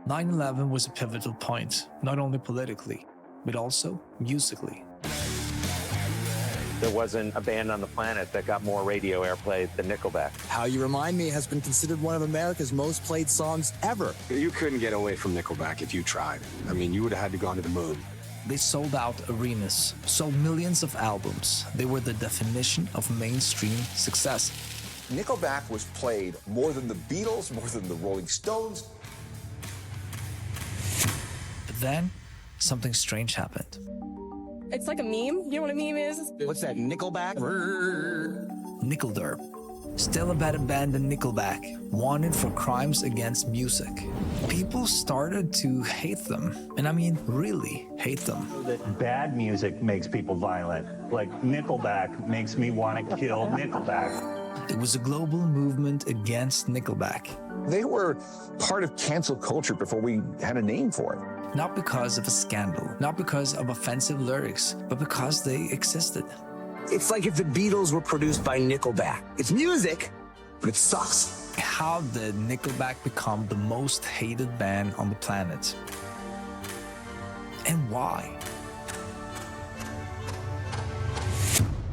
9/11 was a pivotal point, not only politically, but also musically. There wasn't a band on the planet that got more radio airplay than Nickelback. How You Remind Me has been considered one of America's most played songs ever. You couldn't get away from Nickelback if you tried. I mean, you would have had to go to the moon. They sold out arenas, sold millions of albums. They were the definition of mainstream success. Nickelback was played more than the Beatles, more than the Rolling Stones. But then, something strange happened. It's like a meme. You know what a meme is? What's that, Nickelback? Nickelderb. Still a better band than Nickelback, wanted for crimes against music. People started to hate them, and I mean really hate them. That bad music makes people violent. Like Nickelback makes me want to kill Nickelback. It was a global movement against Nickelback. They were part of cancel culture before we had a name for it. Not because of a scandal, not because of offensive lyrics, but because they existed. It's like if the Beatles were produced by Nickelback. It's music, but it sucks. How did Nickelback become the most hated band on the planet? And why?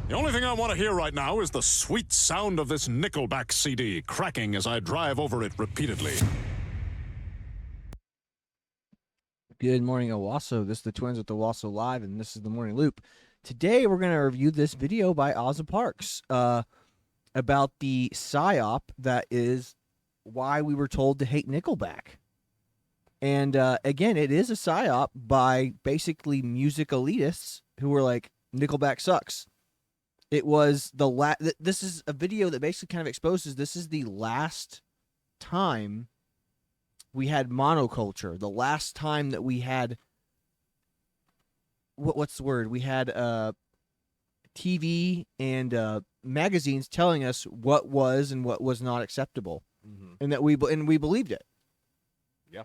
The only thing I want to hear right now is the sweet sound of this Nickelback CD cracking as I drive over it repeatedly. Good morning, Owasso. This is the Twins with Owasso Live, and this is the Morning Loop. Today, we're going to review this video by Ozzy Parks about the Psyop that is why we were told to hate Nickelback. And again, it is a Psyop by basically music elitists who were like, Nickelback sucks. It was the this is a video that basically kind of exposes this is the last time we had monoculture, the last time that we had what's the word? We had TV and magazines telling us what was and what was not acceptable, and that we believed it. Yeah.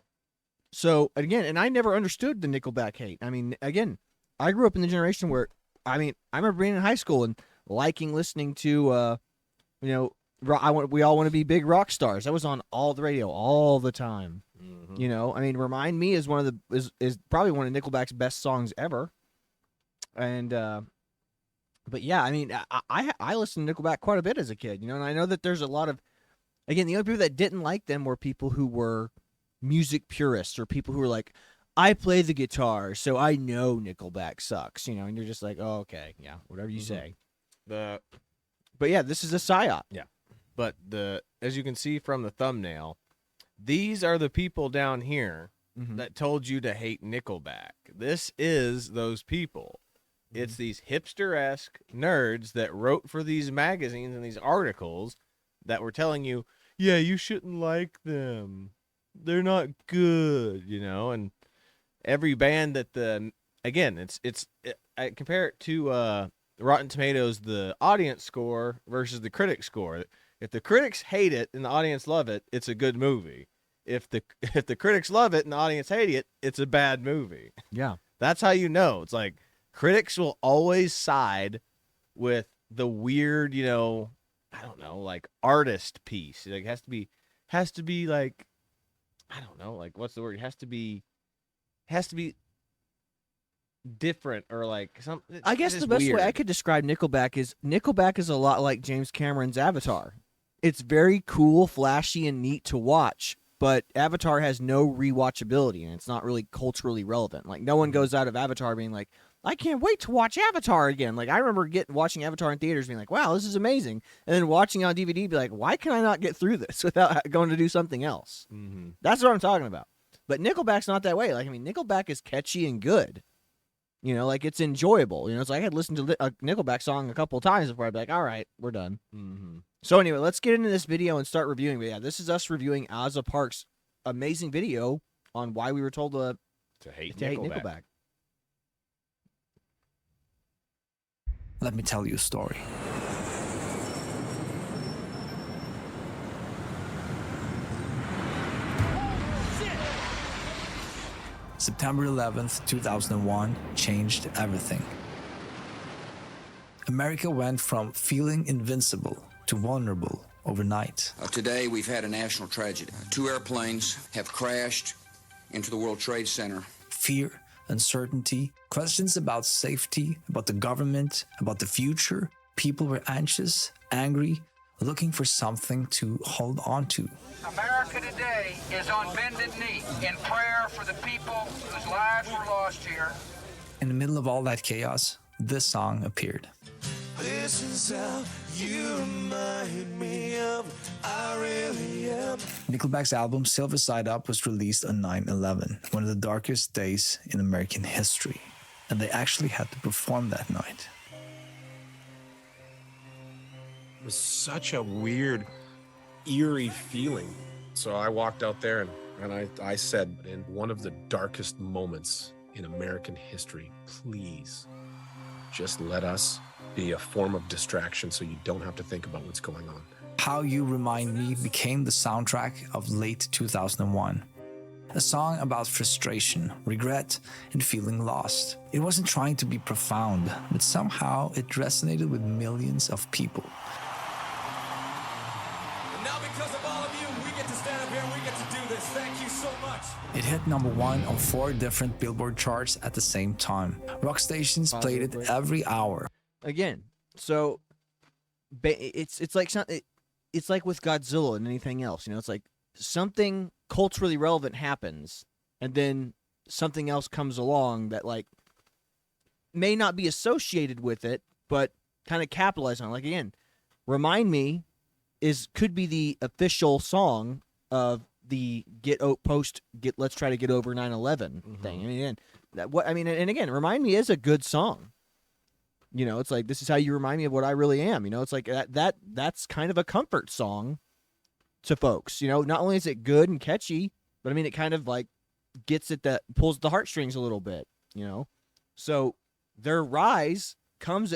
So again, and I never understood the Nickelback hate. I mean, again, I grew up in the generation where, I mean, I remember being in high school and listening to, we all want to be big rock stars. That was on all the radio all the time. You know, I mean, Remind Me is one of the is probably one of Nickelback's best songs ever. And but yeah, I mean, I listened to Nickelback quite a bit as a kid, you know, and I know that there's a lot of, again, the only people that didn't like them were people who were music purists or people who were like, I play the guitar, so I know Nickelback sucks, you know, and you're just like, oh, okay, yeah, whatever you say. But yeah, this is a Psyop. Yeah. But as you can see from the thumbnail, these are the people down here that told you to hate Nickelback. This is those people. It's these hipster-esque nerds that wrote for these magazines and these articles that were telling you, yeah, you shouldn't like them. They're not good, you know. And every band that I compare it to Rotten Tomatoes, the audience score versus the critic score. If the critics hate it and the audience love it, it's a good movie. If the critics love it and the audience hate it, it's a bad movie. Yeah. That's how you know. It's like critics will always side with the weird, you know, I don't know, like artist piece. Like has to be like, I don't know, like what's the word? It has to be different or like something. I guess the best way I could describe Nickelback is a lot like James Cameron's Avatar. It's very cool, flashy, and neat to watch, but Avatar has no rewatchability, and it's not really culturally relevant. Like, no one goes out of Avatar being like, I can't wait to watch Avatar again. Like, I remember watching Avatar in theaters being like, wow, this is amazing. And then watching it on DVD, be like, why can I not get through this without going to do something else? That's what I'm talking about. But Nickelback's not that way. Like, I mean, Nickelback is catchy and good. You know, like, it's enjoyable. You know, so I had listened to a Nickelback song a couple of times before I'd be like, all right, we're done. So anyway, let's get into this video and start reviewing. But yeah, this is us reviewing Ozzy Parks' amazing video on why we were told to hate Nickelback. Let me tell you a story. September 11th, 2001 changed everything. America went from feeling invincible to vulnerable overnight. Today, we've had a national tragedy. 2 airplanes have crashed into the World Trade Center. Fear, uncertainty, questions about safety, about the government, about the future. People were anxious, angry, looking for something to hold on to. America today is on bended knee in prayer for the people whose lives were lost here. In the middle of all that chaos, this song appeared. This is how you remind me of I really am. Nickelback's album Silver Side Up was released on 9/11, one of the darkest days in American history, and they actually had to perform that night. It was such a weird, eerie feeling. So I walked out there and I said, in one of the darkest moments in American history, please just let us be a form of distraction so you don't have to think about what's going on. How You Remind Me became the soundtrack of late 2001. A song about frustration, regret, and feeling lost. It wasn't trying to be profound, but somehow it resonated with millions of people. And now because of all of you, we get to stand up here and we get to do this. Thank you so much. It hit #1 on 4 different Billboard charts at the same time. Rock stations played it every hour. Again, so it's like it's like with Godzilla and anything else, you know, it's like something culturally relevant happens and then something else comes along that like may not be associated with it, but kind of capitalize on it. Like again, Remind Me could be the official song of the let's try to get over 9/11 thing. I mean, and again, Remind Me is a good song. You know, it's like, this is how you remind me of what I really am. You know, it's like that's kind of a comfort song to folks. You know, not only is it good and catchy, but I mean, it kind of like pulls the heartstrings a little bit, you know? So their rise comes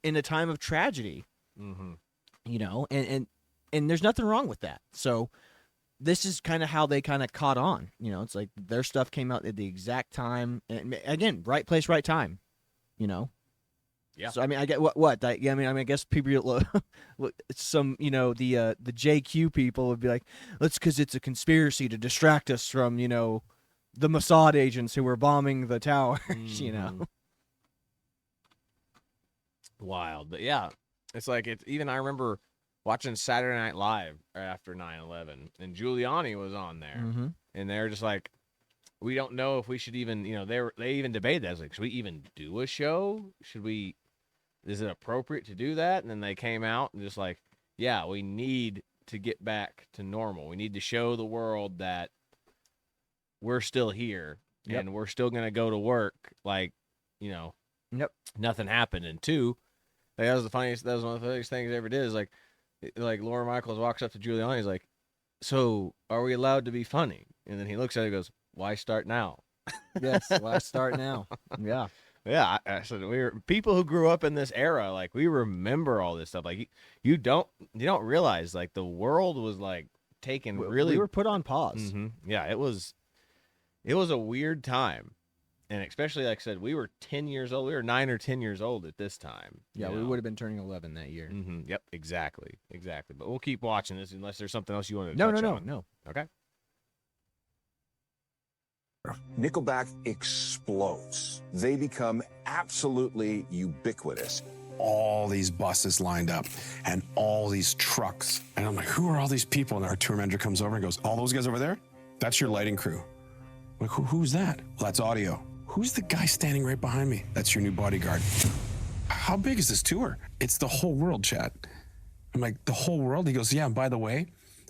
in a time of tragedy, you know, and there's nothing wrong with that. So this is kind of how they kind of caught on. You know, it's like their stuff came out at the exact time. And again, right place, right time, you know? Yeah. So I mean, I get what. I guess people, some the JQ people would be like, "That's because it's a conspiracy to distract us from the Mossad agents who were bombing the towers." You know. Wild, but yeah, it's like even I remember watching Saturday Night Live after 9/11, and Giuliani was on there, and they're just like, we don't know if we should even, they even debated that. It's like, should we even do a show? Is it appropriate to do that? And then they came out and just like, yeah, we need to get back to normal. We need to show the world that we're still here and we're still going to go to work. Like, nothing happened. And 2, that was one of the funniest things I ever did is like Laura Michaels walks up to Giuliani. He's like, so are we allowed to be funny? And then he looks at it and goes, why start now? Yes, why start now? Yeah. Yeah, I said we're people who grew up in this era. Like we remember all this stuff. Like you don't realize like the world was like taken really. We were put on pause. Yeah, it was a weird time, and especially like I said, we were 10 years old. We were 9 or 10 years old at this time. Yeah, we would have been turning 11 that year. Yep, exactly. But we'll keep watching this unless there's something else you want to touch on. No. Okay. Nickelback explodes. They become absolutely ubiquitous. All these buses lined up and all these trucks. And I'm like, who are all these people? And our tour manager comes over and goes, all those guys over there? That's your lighting crew. I'm like, who's that? Well, that's audio. Who's the guy standing right behind me? That's your new bodyguard. How big is this tour? It's the whole world, chat. I'm like, the whole world? He goes, yeah, and by the way,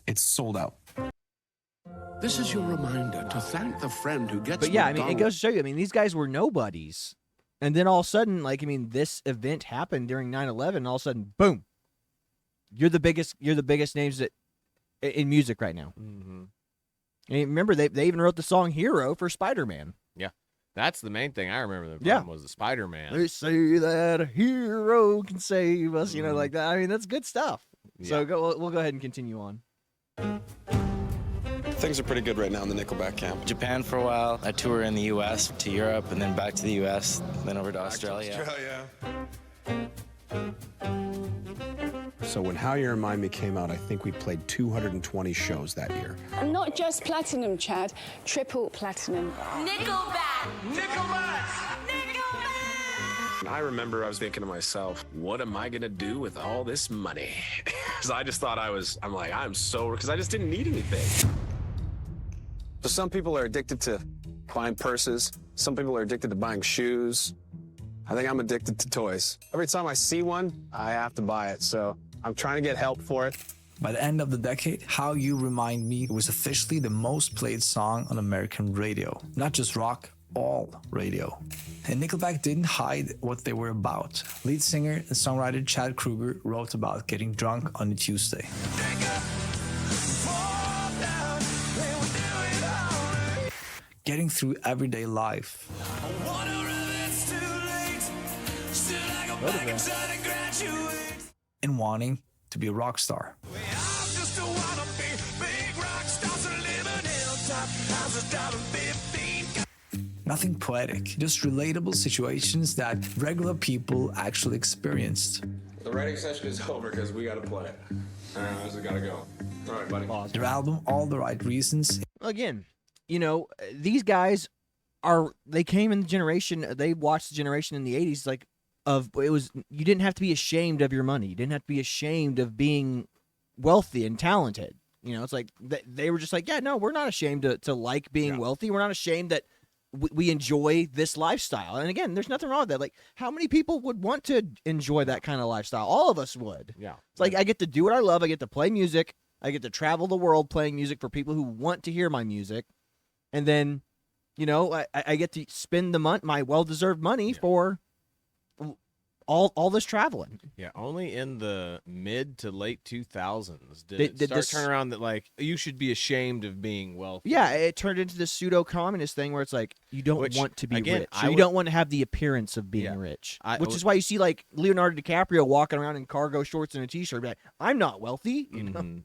it's sold out. This is your reminder to thank the friend who gets. But yeah, I mean, it goes to show you. I mean, these guys were nobodies, and then all of a sudden, like, I mean, this event happened during 9/11. And all of a sudden, boom! You're the biggest names in music right now. And remember, they even wrote the song "Hero" for Spider-Man. Yeah, that's the main thing I remember. The problem was the Spider-Man. They say that a hero can save us. You know, like that. I mean, that's good stuff. Yeah. So we'll go ahead and continue on. Things are pretty good right now in the Nickelback camp. Japan for a while, a tour in the U.S. to Europe, and then back to the U.S., then over to Australia. So when How You Remind Me came out, I think we played 220 shows that year. And not just platinum, Chad, triple platinum. Nickelback! Nickelback! I remember I was thinking to myself, what am I going to do with all this money? Because I just thought I'm so, because I just didn't need anything. So some people are addicted to buying purses. Some people are addicted to buying shoes. I think I'm addicted to toys. Every time I see one, I have to buy it. So I'm trying to get help for it. By the end of the decade, How You Remind Me was officially the most played song on American radio. Not just rock, all radio. And Nickelback didn't hide what they were about. Lead singer and songwriter Chad Kroeger wrote about getting drunk on a Tuesday. Getting through everyday life. And wanting to be a rock star. Nothing poetic, just relatable situations that regular people actually experienced. The writing session is over because we got to play. All right, we got to go. All right, buddy. Their album, All the Right Reasons. Again, you know, these guys they came in the generation, they watched the generation in the 80s, you didn't have to be ashamed of your money. You didn't have to be ashamed of being wealthy and talented. You know, it's like they were just like, yeah, no, we're not ashamed to like being wealthy. We're not ashamed that we enjoy this lifestyle. And again, there's nothing wrong with that. Like, how many people would want to enjoy that kind of lifestyle? All of us would. Yeah. It's like, I get to do what I love. I get to play music. I get to travel the world playing music for people who want to hear my music. And then, you know, I get to spend my well-deserved money for all this traveling. Yeah, only in the mid to late 2000s did Did it start this turn around that, like, you should be ashamed of being wealthy. Yeah, it turned into this pseudo-communist thing where it's like, you don't want to be again, rich. Or you don't want to have the appearance of being rich. Which is why you see, like, Leonardo DiCaprio walking around in cargo shorts and a T-shirt, be like, I'm not wealthy. You know?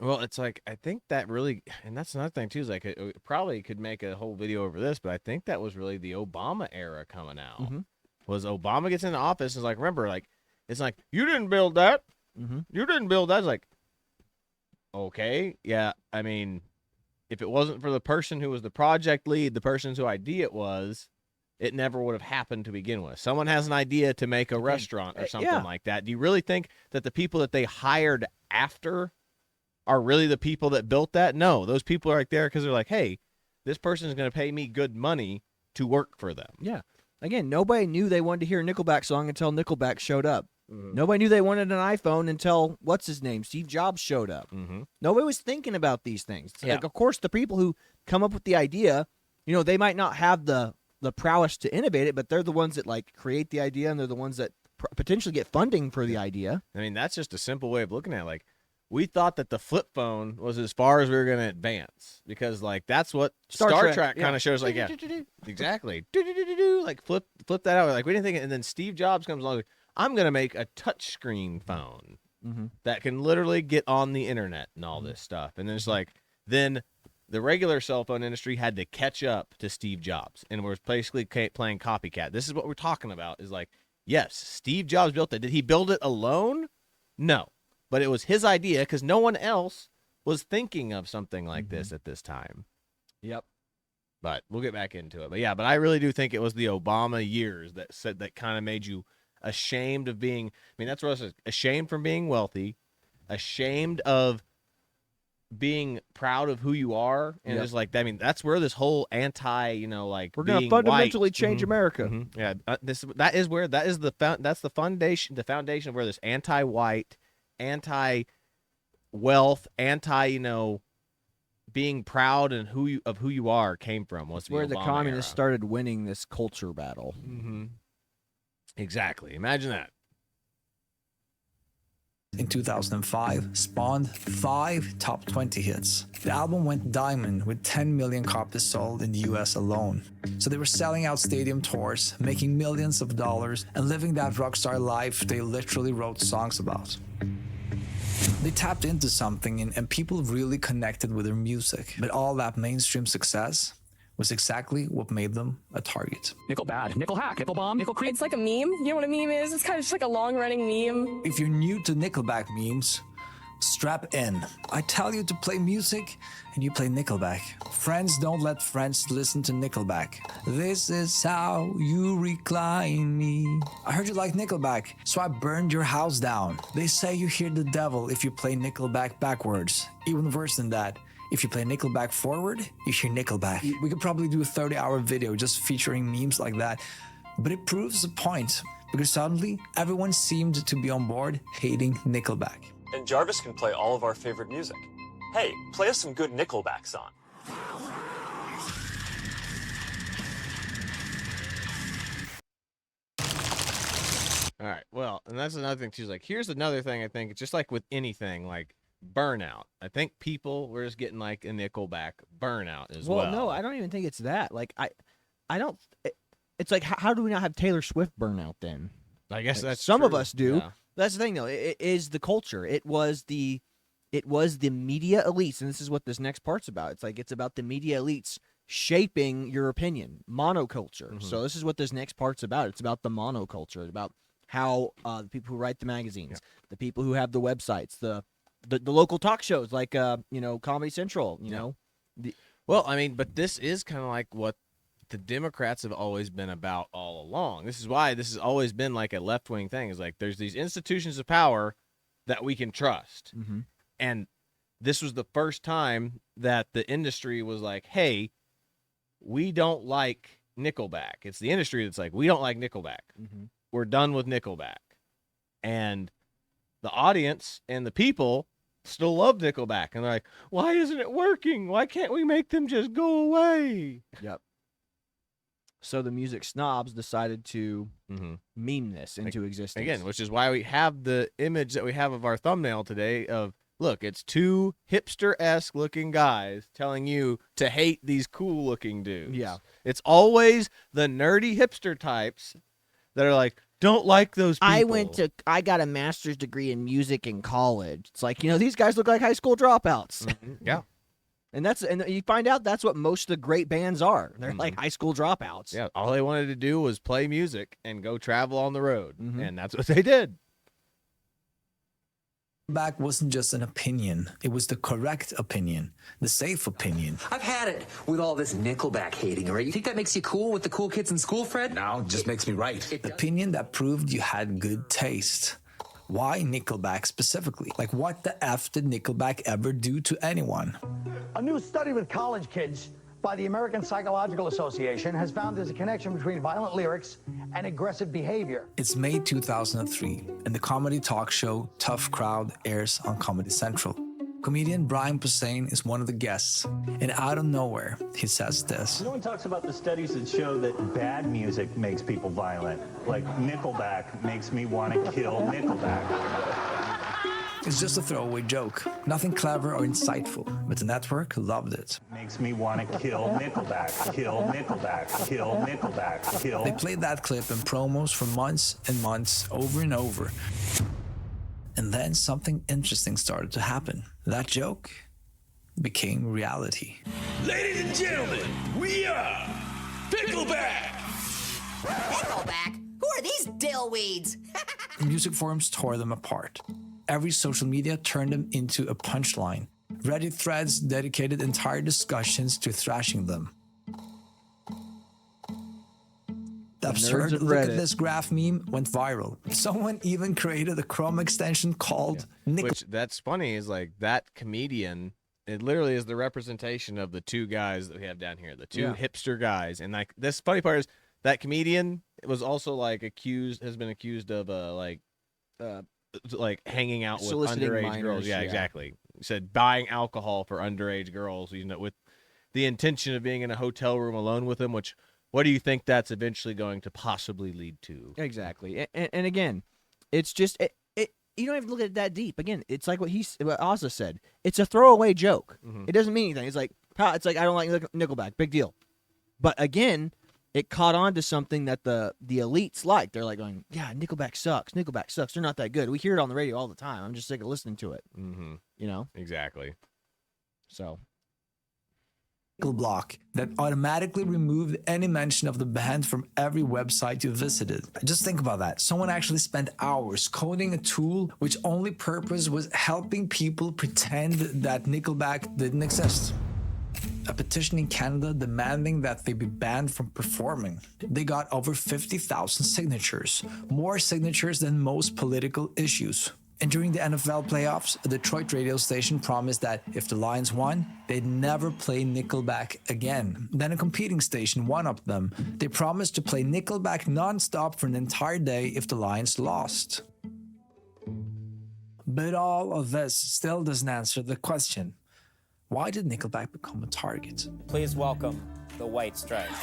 Well, it's like, I think that really, and that's another thing, too, is like, it probably could make a whole video over this, but I think that was really the Obama era coming out. Was Obama gets into office and is like, remember, like, it's like, you didn't build that. You didn't build that. It's like, okay, yeah, I mean, if it wasn't for the person who was the project lead, the person whose idea it was, it never would have happened to begin with. Someone has an idea to make a restaurant or something like that. Do you really think that the people that they hired after are really the people that built that? No, those people are right there because they're like, hey, this person is going to pay me good money to work for them. Yeah. Again, nobody knew they wanted to hear a Nickelback song until Nickelback showed up. Nobody knew they wanted an iPhone until, what's his name, Steve Jobs showed up. Nobody was thinking about these things. Like, of course, the people who come up with the idea, you know, they might not have the prowess to innovate it, but they're the ones that, like, create the idea, and they're the ones that potentially get funding for the idea. I mean, that's just a simple way of looking at it. Like, we thought that the flip phone was as far as we were going to advance because, like, that's what Star Trek kind of shows. Like, yeah, exactly. Like, flip that out. Like, we didn't think it. And then Steve Jobs comes along. Like, I'm going to make a touchscreen phone that can literally get on the internet and all this stuff. And then it's like, then the regular cell phone industry had to catch up to Steve Jobs and was basically playing copycat. This is what we're talking about is like, yes, Steve Jobs built it. Did he build it alone? No. But it was his idea because no one else was thinking of something like this at this time. Yep. But we'll get back into it. But yeah, but I really do think it was the Obama years that kind of made you ashamed of being. I mean, that's what I was ashamed from being wealthy, ashamed of being proud of who you are, and it's like, I mean, that's where this whole like we're going to fundamentally change America. Yeah, that's the foundation of where this anti-white, anti-wealth, being proud and who you are came from. Was where the Obama communists era. started winning this culture battle. Exactly. Imagine that. In 2005, spawned 5 top 20 hits. The album went diamond with 10 million copies sold in the US alone. So they were selling out stadium tours, making millions of dollars, and living that rockstar life they literally wrote songs about. They tapped into something and people really connected with their music. But all that mainstream success was exactly what made them a target. Nickel bad, nickel hack, nickel bomb, nickel creep. It's like a meme. You know what a meme is? It's kind of just like a long-running meme. If you're new to Nickelback memes, strap in. I tell you to play music and you play Nickelback. Friends don't let friends listen to Nickelback. This is how you recline me. I heard you like Nickelback, so I burned your house down. They say you hear the devil if you play Nickelback backwards. Even worse than that. If you play Nickelback forward, you hear Nickelback. We could probably do a 30-hour video just featuring memes like that. But it proves the point, because suddenly everyone seemed to be on board hating Nickelback. And Jarvis can play all of our favorite music. Hey, play us some good Nickelback song. All right, well, and that's another thing too. Like, here's another thing I think, it's just like with anything, like burnout. I think people were just getting like a Nickelback burnout as well. Well, no, I don't even think it's that. Like, I don't. It's like, how do we not have Taylor Swift burnout then? I guess Like, that's some true. of us do. Yeah. That's the thing, though. It is the culture. It was the media elites, and this is what this next part's about. It's like it's about the media elites shaping your opinion, monoculture. Mhm. So this is what this next part's about. It's about the monoculture. It's about how the people who write the magazines, the people who have the websites, the local talk shows like Comedy Central. You know, Well, I mean, but this is kind of like what the Democrats have always been about all along. This is why this has always been like a left-wing thing. Is like there's these institutions of power that we can trust. Mm-hmm. And this was the first time that the industry was like, hey, we don't like Nickelback. It's the industry that's like, we don't like Nickelback. Mm-hmm. We're done with Nickelback. And the audience and the people still love Nickelback. And they're like, why isn't it working? Why can't we make them just go away? Yep. So the music snobs decided to meme this into existence. Again, which is why we have the image that we have of our thumbnail today of, look, it's two hipster-esque looking guys telling you to hate these cool-looking dudes. Yeah. It's always the nerdy hipster types that are like, don't like those people. I got a master's degree in music in college. It's like, these guys look like high school dropouts. Yeah. And you find out that's what most of the great bands are. They're like high school dropouts. Yeah, all they wanted to do was play music and go travel on the road. And that's what they did. Nickelback wasn't just an opinion. It was the correct opinion, the safe opinion. I've had it with all this Nickelback hating, all right? You think that makes you cool with the cool kids in school, Fred? No, it just makes me right. The opinion that proved you had good taste. Why Nickelback specifically? Like, what the F did Nickelback ever do to anyone? A new study with college kids by the American Psychological Association has found there's a connection between violent lyrics and aggressive behavior. It's May 2003, and the comedy talk show Tough Crowd airs on Comedy Central. Comedian Brian Posehn is one of the guests, and out of nowhere, he says this. No one talks about the studies that show that bad music makes people violent. Like Nickelback makes me want to kill Nickelback. It's just a throwaway joke, nothing clever or insightful, but the network loved it. Makes me want to kill Nickelback, kill Nickelback, kill Nickelback, kill. They played that clip in promos for months and months, over and over. And then something interesting started to happen. That joke became reality. Ladies and gentlemen, we are Nickelback. Nickelback? Who are these dillweeds? Music forums tore them apart. Every social media turned them into a punchline. Reddit threads dedicated entire discussions to thrashing them. The absurd look at this graph meme went viral. Someone even created a Chrome extension called Nickel. Which, that's funny, is like that comedian, it literally is the representation of the two guys that we have down here, the two hipster guys. And like this funny part is that comedian was also like has been accused of like hanging out with Soliciting underage minors, girls. Yeah, exactly. He said buying alcohol for underage girls, with the intention of being in a hotel room alone with them, which, what do you think that's eventually going to possibly lead to? Exactly. And again, it's just, you don't have to look at it that deep. Again, it's like what Owasso said. It's a throwaway joke. It doesn't mean anything. It's like, I don't like Nickelback. Big deal. But again, it caught on to something that the elites like. They're like going, yeah, Nickelback sucks. Nickelback sucks. They're not that good. We hear it on the radio all the time. I'm just sick of listening to it. Mm-hmm. You know? Exactly. So. block that automatically removed any mention of the band from every website you visited. Just think about that. Someone actually spent hours coding a tool which only purpose was helping people pretend that Nickelback didn't exist. A petition in Canada demanding that they be banned from performing. They got over 50,000 signatures, more signatures than most political issues. And during the NFL playoffs, a Detroit radio station promised that if the Lions won, they'd never play Nickelback again. Then a competing station one-upped them. They promised to play Nickelback non-stop for an entire day if the Lions lost. But all of this still doesn't answer the question. Why did Nickelback become a target? Please welcome the White Stripes.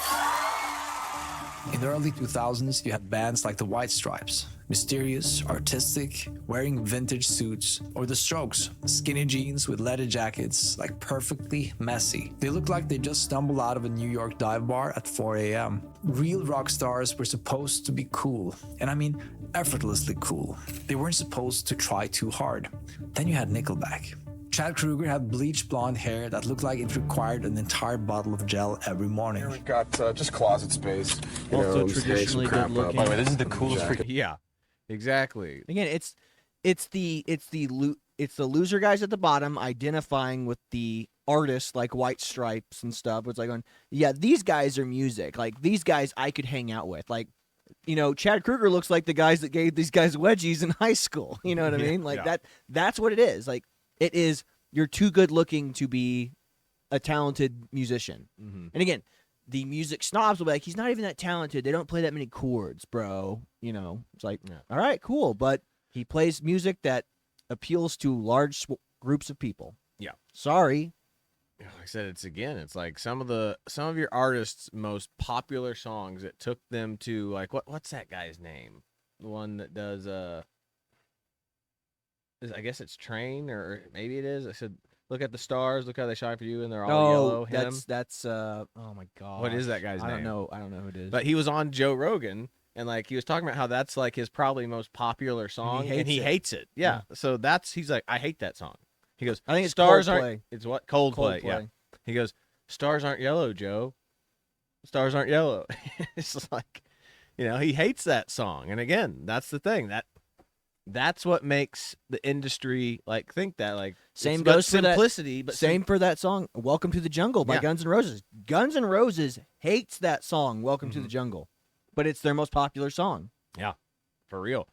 In the early 2000s, you had bands like the White Stripes, mysterious, artistic, wearing vintage suits, or the Strokes, skinny jeans with leather jackets, like perfectly messy. They looked like they just stumbled out of a New York dive bar at 4 a.m. Real rock stars were supposed to be cool, and I mean effortlessly cool. They weren't supposed to try too hard. Then you had Nickelback. Chad Kroeger had bleached blonde hair that looked like it required an entire bottle of gel every morning. Here we've got just closet space. Also traditionally good looking. By the way, this is the coolest freaking. Yeah, exactly. Again, it's the loser guys at the bottom identifying with the artists like White Stripes and stuff. It's like, yeah, these guys are music. Like these guys I could hang out with. Like, you know, Chad Kroeger looks like the guys that gave these guys wedgies in high school. You know what I mean? Like that's what it is. Like. It is, you're too good looking to be a talented musician. Mm-hmm. And again, the music snobs will be like, he's not even that talented. They don't play that many chords, bro. You know, it's like, all right, cool. But he plays music that appeals to large groups of people. Yeah. Sorry. Like I said, it's like some of your artists' most popular songs, it took them to like, what's that guy's name? The one that does, I guess it's Train, or maybe it is. I said, look at the stars, look how they shine for you, and they're all yellow. That's oh my god. What is that guy's name? I don't know who it is. But he was on Joe Rogan, and like he was talking about how that's like his probably most popular song, and he hates it. Yeah. So he's like, I hate that song. He goes, I think it's stars Coldplay. aren't. It's what Coldplay. Yeah. He goes, stars aren't yellow, Joe. Stars aren't yellow. It's like, you know, he hates that song, and again, that's the thing That's what makes the industry like think that like same goes for simplicity, but same for that song "Welcome to the Jungle" by Guns N' Roses. Guns N' Roses hates that song "Welcome to the Jungle," but it's their most popular song. Yeah, for real.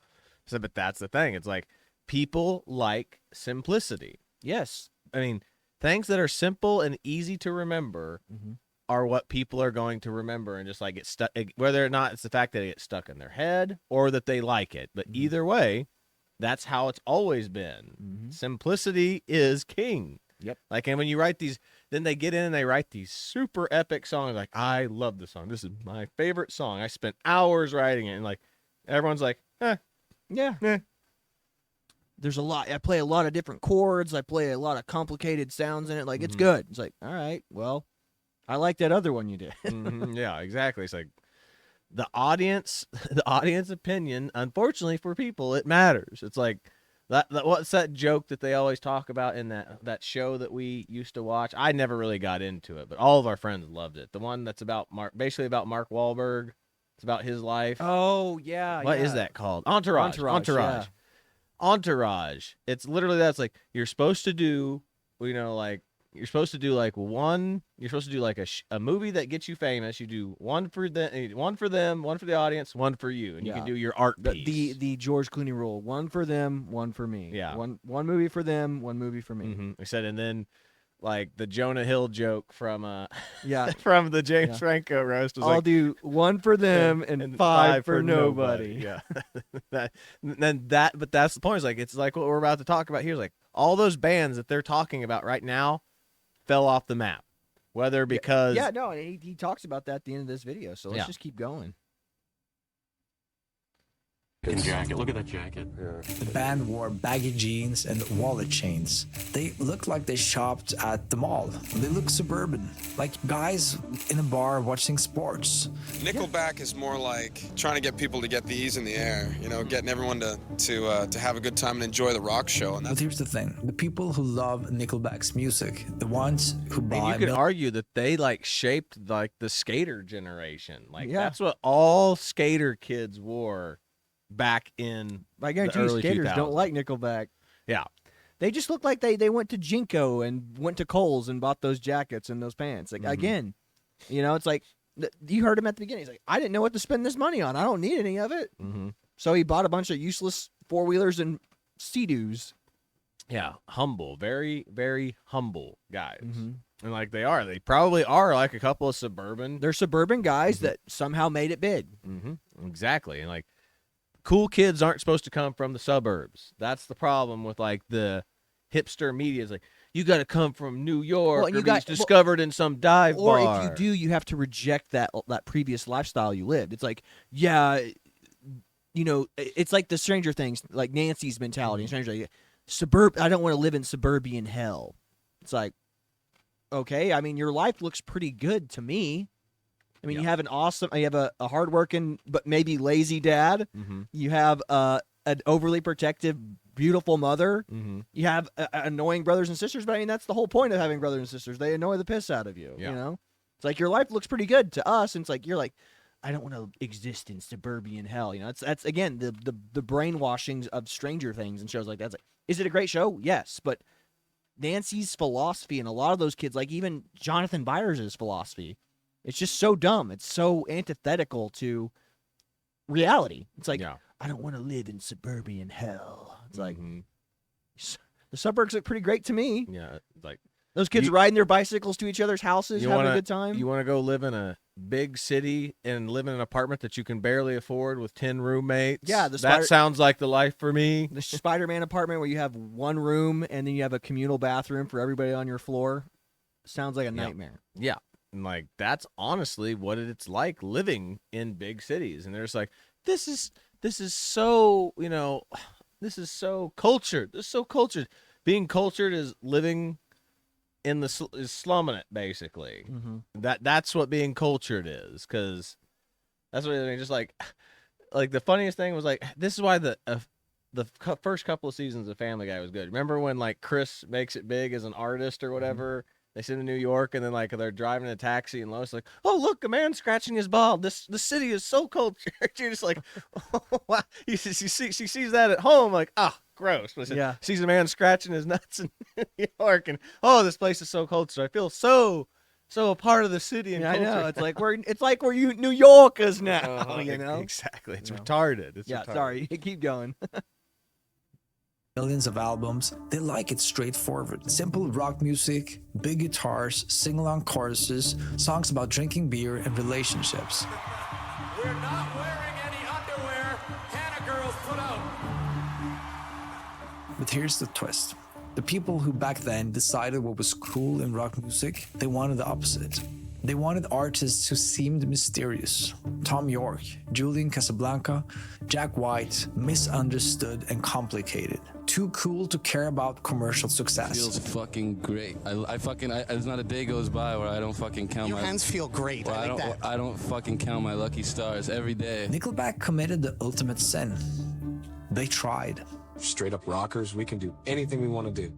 So, but that's the thing. It's like people like simplicity. Yes, I mean things that are simple and easy to remember are what people are going to remember and just like get stuck. Whether or not it's the fact that it gets stuck in their head or that they like it, but either way. That's how it's always been. Simplicity is king. Yep. Like, and when you write these, then they get in and they write these super epic songs. Like, I love this song. This is my favorite song. I spent hours writing it. And like, everyone's like, yeah. There's a lot. I play a lot of different chords. I play a lot of complicated sounds in it. Like, it's good. It's like, all right, well, I like that other one you did. Yeah, exactly. It's like, the audience opinion, unfortunately for people, it matters. It's like that what's that joke that they always talk about in that show that we used to watch? I never really got into it, but all of our friends loved it. The one that's about basically about Mark Wahlberg. It's about his life. Oh, yeah. What is that called? Entourage. Yeah. Entourage. It's literally that's like you're supposed to do, you know, like you're supposed to do like a movie that gets you famous. You do one for them, one for the audience, one for you, and you can do your art piece. The George Clooney rule: one for them, one for me. Yeah, one movie for them, one movie for me. I said, and then like the Jonah Hill joke from from the James Franco roast was I'll do one for them and five for nobody. Yeah, but that's the point. It's like what we're about to talk about here. Is like all those bands that they're talking about right now fell off the map, whether because he talks about that at the end of this video, so let's just keep going. jacket. Look at that jacket. The band wore baggy jeans and wallet chains. They looked like they shopped at the mall. They looked suburban, like guys in a bar watching sports. Nickelback is more like trying to get people to get these in the air, you know, getting everyone to have a good time and enjoy the rock show. And But here's the thing: the people who love Nickelback's music, the ones who buy. And you could argue that they like shaped like the skater generation. Like Yeah. that's what all skater kids wore back in I guarantee the you early skaters 2000s. don't like Nickelback. Yeah. They just look like they went to Jinko and went to Kohl's and bought those jackets and those pants. Like, again, you know, it's like, you heard him at the beginning. He's like, I didn't know what to spend this money on. I don't need any of it. Mm-hmm. So he bought a bunch of useless four-wheelers and Sea-Doos. Yeah, humble, very, very humble guys. Mm-hmm. And like they probably are like a couple of suburban. They're suburban guys that somehow made it big. Mm-hmm. Exactly. And like cool kids aren't supposed to come from the suburbs. That's the problem with like the hipster media. Is like, you got to come from New York Well, and or you be got- discovered in some dive Or bar. if you do, you have to reject that previous lifestyle you lived. It's like, yeah, you know, it's like the Stranger Things, like Nancy's mentality in Stranger Things. I don't want to live in suburban hell. It's like, okay, I mean, your life looks pretty good to me. I mean, you have you have a hardworking but maybe lazy dad. Mm-hmm. You have an overly protective, beautiful mother. Mm-hmm. You have annoying brothers and sisters. But I mean, that's the whole point of having brothers and sisters. They annoy the piss out of you. Yeah. You know, it's like your life looks pretty good to us, and it's like you're like, I don't want to exist in suburban hell. You know, that's again the brainwashings of Stranger Things and shows like that. It's like, is it a great show? Yes, but Nancy's philosophy and a lot of those kids, like even Jonathan Byers' philosophy, it's just so dumb. It's so antithetical to reality. It's like, I don't want to live in suburban hell. It's like, the suburbs look pretty great to me. Yeah, like those kids riding their bicycles to each other's houses, having a good time. You want to go live in a big city and live in an apartment that you can barely afford with 10 roommates? Yeah, that sounds like the life for me. The Spider-Man apartment where you have one room and then you have a communal bathroom for everybody on your floor. Sounds like a nightmare. Yeah. And like that's honestly what it's like living in big cities. And there's like, this is so, you know, this is so cultured. This is so cultured. Being cultured is living in the is slumming it basically. Mm-hmm. That's what being cultured is, because that's what I mean. Just like the funniest thing was like, this is why the first couple of seasons of Family Guy was good. Remember when like Chris makes it big as an artist or whatever? They sit in New York and then like they're driving a taxi and Lois like, oh look, a man scratching his ball. The city is so cultured. You're just like, oh, wow. She sees that at home like, gross. But Yeah. Sees a man scratching his nuts in New York and this place is so cultured. I feel so a part of the city and Yeah, culture. I know. It's like we're New Yorkers now. You know exactly. It's retarded. It's retarded. Sorry. Keep going. Millions of albums, they like it straightforward. Simple rock music, big guitars, sing-along choruses, songs about drinking beer and relationships. We're not wearing any underwear. Hannah girls, put out. But here's the twist. The people who back then decided what was cool in rock music, they wanted the opposite. They wanted artists who seemed mysterious. Tom York, Julian Casablanca, Jack White, misunderstood and complicated. Too cool to care about commercial success. Feels fucking great. There's not a day goes by where I don't fucking count Your hands feel great. Well, I like that. I don't fucking count my lucky stars every day. Nickelback committed the ultimate sin. They tried. Straight up rockers, we can do anything we want to do.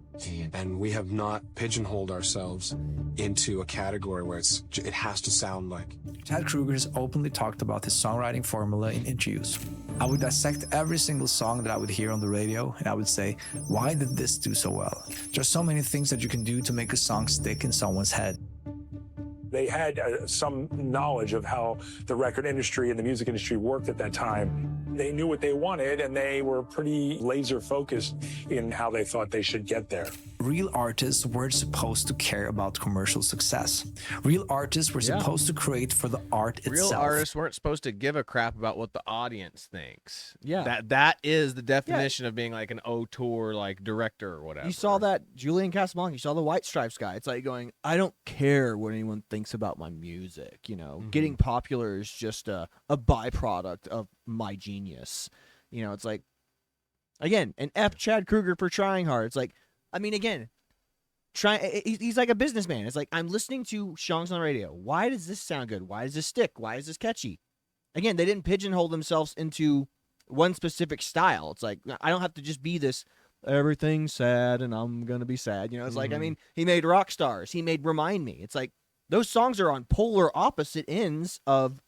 And we have not pigeonholed ourselves into a category where it has to sound like. Chad Kroeger has openly talked about his songwriting formula in interviews. I would dissect every single song that I would hear on the radio, and I would say, why did this do so well? There's so many things that you can do to make a song stick in someone's head. They had some knowledge of how the record industry and the music industry worked at that time. They knew what they wanted, and they were pretty laser focused in how they thought they should get there. Real artists weren't supposed to care about commercial success. Real artists were supposed to create for the art itself. Real artists weren't supposed to give a crap about what the audience thinks. Yeah. That is the definition of being like an auteur, like director or whatever. You saw that Julian Casablanca. You saw the White Stripes guy. It's like going, I don't care what anyone thinks about my music. You know, getting popular is just a byproduct of my genius. You know, it's like, again, an F Chad Kruger for trying hard. It's like, I mean, again, he's like a businessman. It's like, I'm listening to songs on the radio. Why does this sound good? Why does this stick? Why is this catchy? Again, they didn't pigeonhole themselves into one specific style. It's like, I don't have to just be this, everything's sad and I'm going to be sad. You know, it's like, I mean, he made Rock Stars. He made Remind Me. It's like, those songs are on polar opposite ends of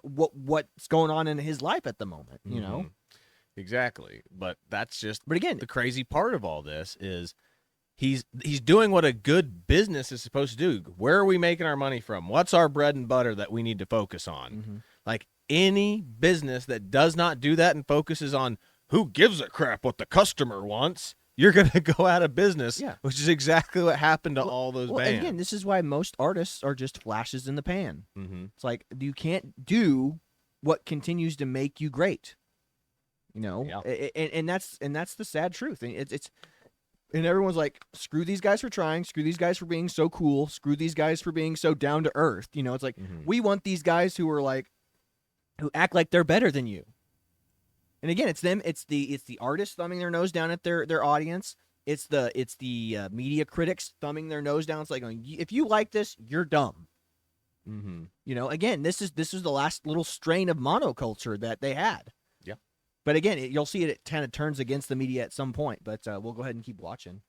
what's going on in his life at the moment, you know? Exactly. But that's just, but again, the crazy part of all this is he's doing what a good business is supposed to do. Where are we making our money from? What's our bread and butter that we need to focus on? Like, any business that does not do that and focuses on who gives a crap what the customer wants, you're going to go out of business, which is exactly what happened to all those bands. Again, this is why most artists are just flashes in the pan. It's like, you can't do what continues to make you great. You know, and that's the sad truth. And everyone's like, screw these guys for trying, screw these guys for being so cool, screw these guys for being so down to earth. You know, it's like, we want these guys who act like they're better than you. And again, it's the artists thumbing their nose down at their audience. It's the media critics thumbing their nose down. It's like, if you like this, you're dumb. You know, again, this is the last little strain of monoculture that they had. Yeah. But again, you'll see it kind of turns against the media at some point. But we'll go ahead and keep watching.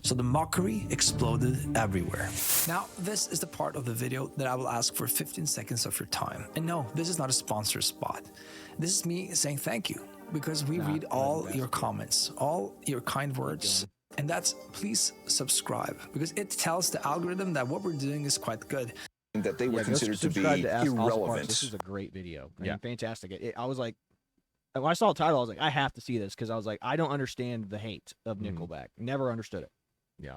So the mockery exploded everywhere. Now, this is the part of the video that I will ask for 15 seconds of your time. And no, this is not a sponsor spot. This is me saying thank you, because we read all your comments, all your kind words. And that's, please subscribe, because it tells the algorithm that what we're doing is quite good. That they were considered to be irrelevant. This is a great video. I mean, fantastic. I was like, when I saw the title, I was like, I have to see this, because I was like, I don't understand the hate of Nickelback. Never understood it. Yeah.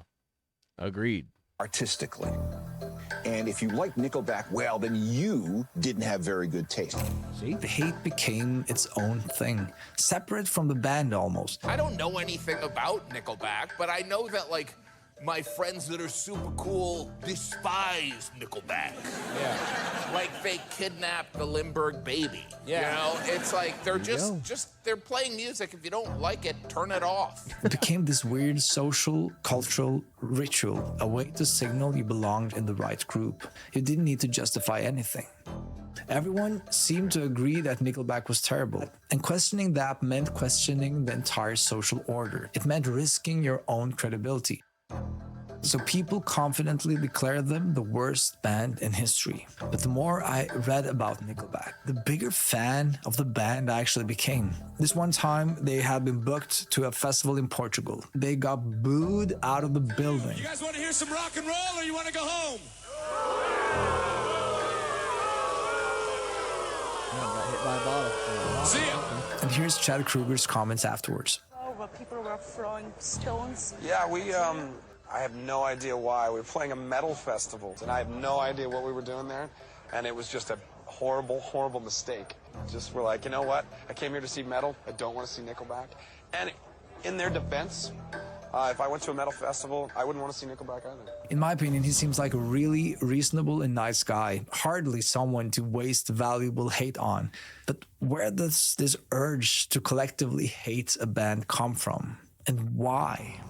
Agreed. Artistically. And if you like Nickelback, well, then you didn't have very good taste. See? The hate became its own thing, separate from the band almost. I don't know anything about Nickelback, but I know that, like, my friends that are super cool despise Nickelback. Yeah. Like, they kidnapped the Limburg baby. Yeah. You know, it's like they're they're playing music. If you don't like it, turn it off. It became this weird social, cultural ritual, a way to signal you belonged in the right group. You didn't need to justify anything. Everyone seemed to agree that Nickelback was terrible, and questioning that meant questioning the entire social order. It meant risking your own credibility. So people confidently declared them the worst band in history. But the more I read about Nickelback, the bigger fan of the band I actually became. This one time, they had been booked to a festival in Portugal. They got booed out of the building. You guys want to hear some rock and roll, or you want to go home? Got hit by a bottle. See ya. And here's Chad Kruger's comments afterwards. But people were throwing stones. Yeah, I have no idea why. We were playing a metal festival, and I have no idea what we were doing there, and it was just a horrible, horrible mistake. Just we're like, you know what? I came here to see metal. I don't want to see Nickelback. And in their defense, if I went to a metal festival, I wouldn't want to see Nickelback either. In my opinion, he seems like a really reasonable and nice guy. Hardly someone to waste valuable hate on. But where does this urge to collectively hate a band come from? And why?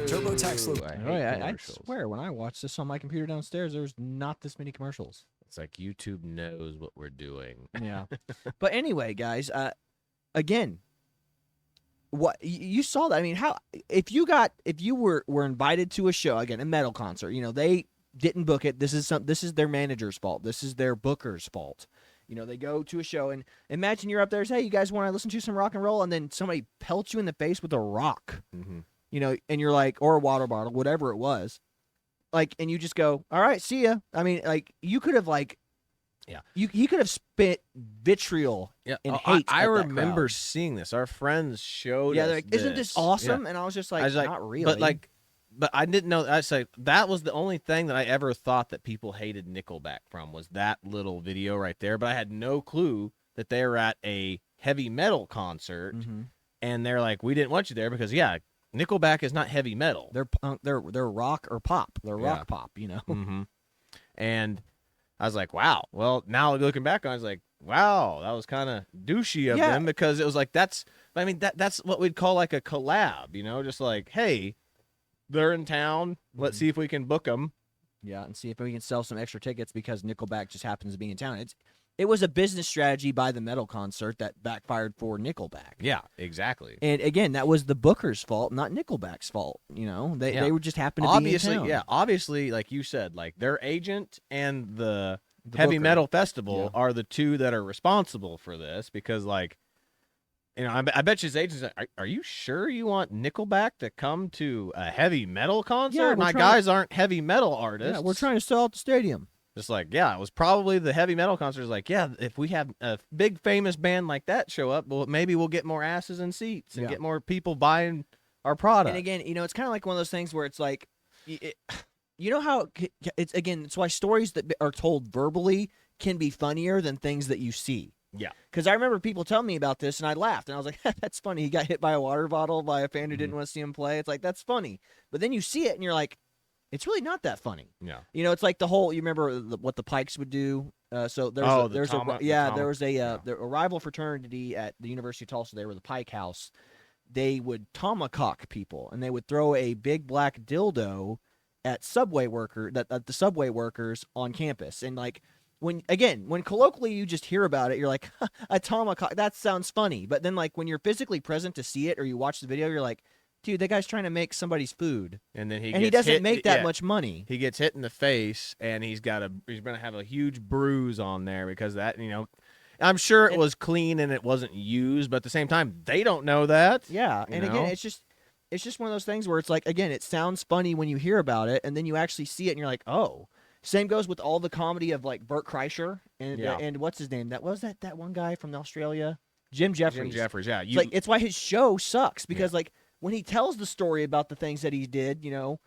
TurboTax look. I swear, when I watched this on my computer downstairs, there was not this many commercials. It's like YouTube knows what we're doing. Yeah. But anyway, guys, again, what you saw that? I mean, how if you were invited to a show, again, a metal concert, you know, they didn't book it. This is their manager's fault. This is their booker's fault. You know, they go to a show, and imagine you're up there and say, hey, you guys want to listen to some rock and roll? And then somebody pelts you in the face with a rock. You know, and you're like, or a water bottle, whatever it was. Like, and you just go, all right, see ya. I mean, like, you could have, like, he could have spit vitriol and hate. I remember seeing this. Our friends showed us like, isn't this awesome? And I was just like, not really. But I didn't know. I say that was the only thing that I ever thought that people hated Nickelback from was that little video right there. But I had no clue that they were at a heavy metal concert, and they're like, we didn't want you there because Nickelback is not heavy metal. They're punk. They're rock or pop. They're rock pop. You know. And I was like, wow. Well, now looking back on it, I was like, wow, that was kind of douchey of them, because it was like, that's what we'd call like a collab, just like, hey, they're in town. Let's see if we can book them. Yeah, and see if we can sell some extra tickets because Nickelback just happens to be in town. It was a business strategy by the metal concert that backfired for Nickelback. Yeah, exactly. And again, that was the booker's fault, not Nickelback's fault. They were just happened to be in town. Yeah, obviously, like you said, like their agent and the Heavy booker. Metal Festival are the two that are responsible for this, because like, I bet his agent's like, are you sure you want Nickelback to come to a heavy metal concert? My guys aren't heavy metal artists. Yeah, we're trying to sell out the stadium. Just like, yeah, it was probably the heavy metal concert. Like, yeah, if we have a big famous band like that show up, well, maybe we'll get more asses and seats and get more people buying our product. And again, it's kind of like one of those things where it's like, you know how it's why stories that are told verbally can be funnier than things that you see. Yeah. Because I remember people telling me about this, and I laughed, and I was like, that's funny. He got hit by a water bottle by a fan who didn't want to see him play. It's like, that's funny. But then you see it, and you're like, it's really not that funny. Yeah. It's like the whole, you remember what the Pikes would do? So there's a rival fraternity at the University of Tulsa. They were the Pike House. They would tomahawk people, and they would throw a big black dildo at the subway workers on campus. And like, when colloquially you just hear about it, you're like, a tomahawk, that sounds funny. But then like when you're physically present to see it, or you watch the video, you're like, dude, that guy's trying to make somebody's food, and then he doesn't make that much money. He gets hit in the face, and he's going to have a huge bruise on there because that, I'm sure it was clean and it wasn't used, but at the same time, they don't know that. Yeah, and again, it's just one of those things where it's like, again, it sounds funny when you hear about it, and then you actually see it, and you're like, oh. Same goes with all the comedy of like Bert Kreischer and what's his name? That one guy from Australia, Jim Jeffries. Jim Jeffries, yeah. It's why his show sucks, because like when he tells the story about the things that he did, you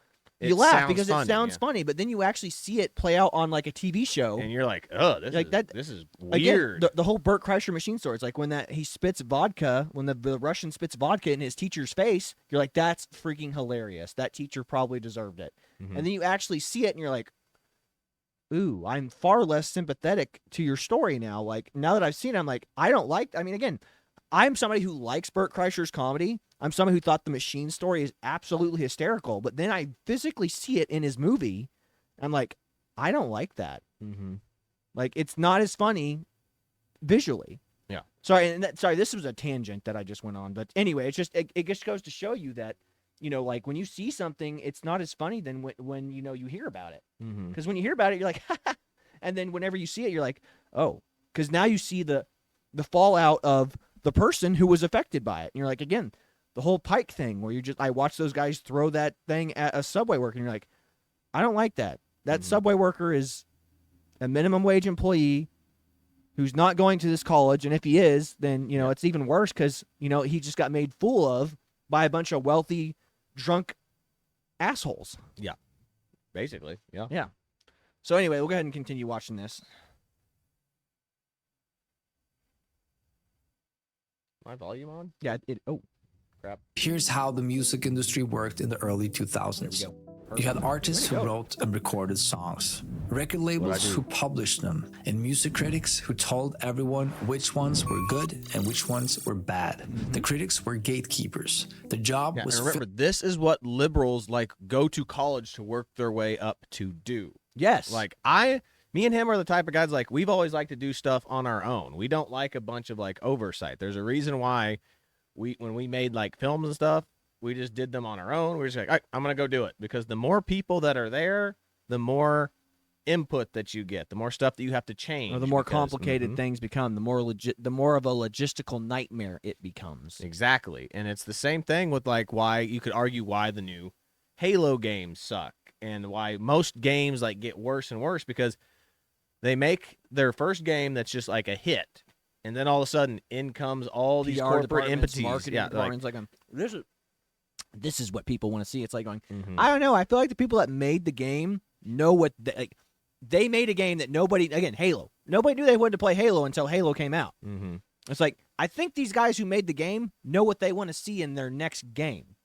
laugh because it sounds funny, but then you actually see it play out on like a TV show, and you're like, oh, this is weird. Again, the whole Bert Kreischer machine story. It's like when he spits vodka, when the Russian spits vodka in his teacher's face, you're like, that's freaking hilarious. That teacher probably deserved it. And then you actually see it, and you're like, ooh, I'm far less sympathetic to your story now. Like, now that I've seen it, I'm like, again, I'm somebody who likes Bert Kreischer's comedy. I'm somebody who thought the machine story is absolutely hysterical, but then I physically see it in his movie. I'm like, I don't like that. Like, it's not as funny visually. Yeah. Sorry, this was a tangent that I just went on. But anyway, it just goes to show you that, like when you see something, it's not as funny than when you hear about it. Because when you hear about it, you're like, and then whenever you see it, you're like, oh, because now you see the fallout of the person who was affected by it. And you're like, again, the whole Pike thing where I watch those guys throw that thing at a subway worker, and you're like, I don't like that. That subway worker is a minimum wage employee who's not going to this college, and if he is, then it's even worse because he just got made fool of by a bunch of wealthy, drunk assholes. Yeah. Basically, yeah. Yeah. So anyway, we'll go ahead and continue watching this. My volume on? Yeah, oh. Crap. Here's how the music industry worked in the early 2000s. You had artists who wrote and recorded songs, record labels who published them, and music critics who told everyone which ones were good and which ones were bad. The critics were gatekeepers. The job was... And remember, this is what liberals go to college to work their way up to do. Yes. Like, me and him are the type of guys, like, we've always liked to do stuff on our own. We don't like a bunch of, oversight. There's a reason why when we made, films and stuff, we just did them on our own. We're just like, all right, I'm going to go do it. Because the more people that are there, the more input that you get, the more stuff that you have to change. Or the more complicated things become, the more of a logistical nightmare it becomes. Exactly. And it's the same thing with, why you could argue why the new Halo games suck and why most games, get worse and worse because they make their first game that's just, a hit. And then all of a sudden, in comes all these corporate entities. Marketing departments, this is what people want to see. It's like going, I don't know. I feel like the people that made the game know what they made a game that nobody, again, Halo. Nobody knew they wanted to play Halo until Halo came out. It's like, I think these guys who made the game know what they want to see in their next game.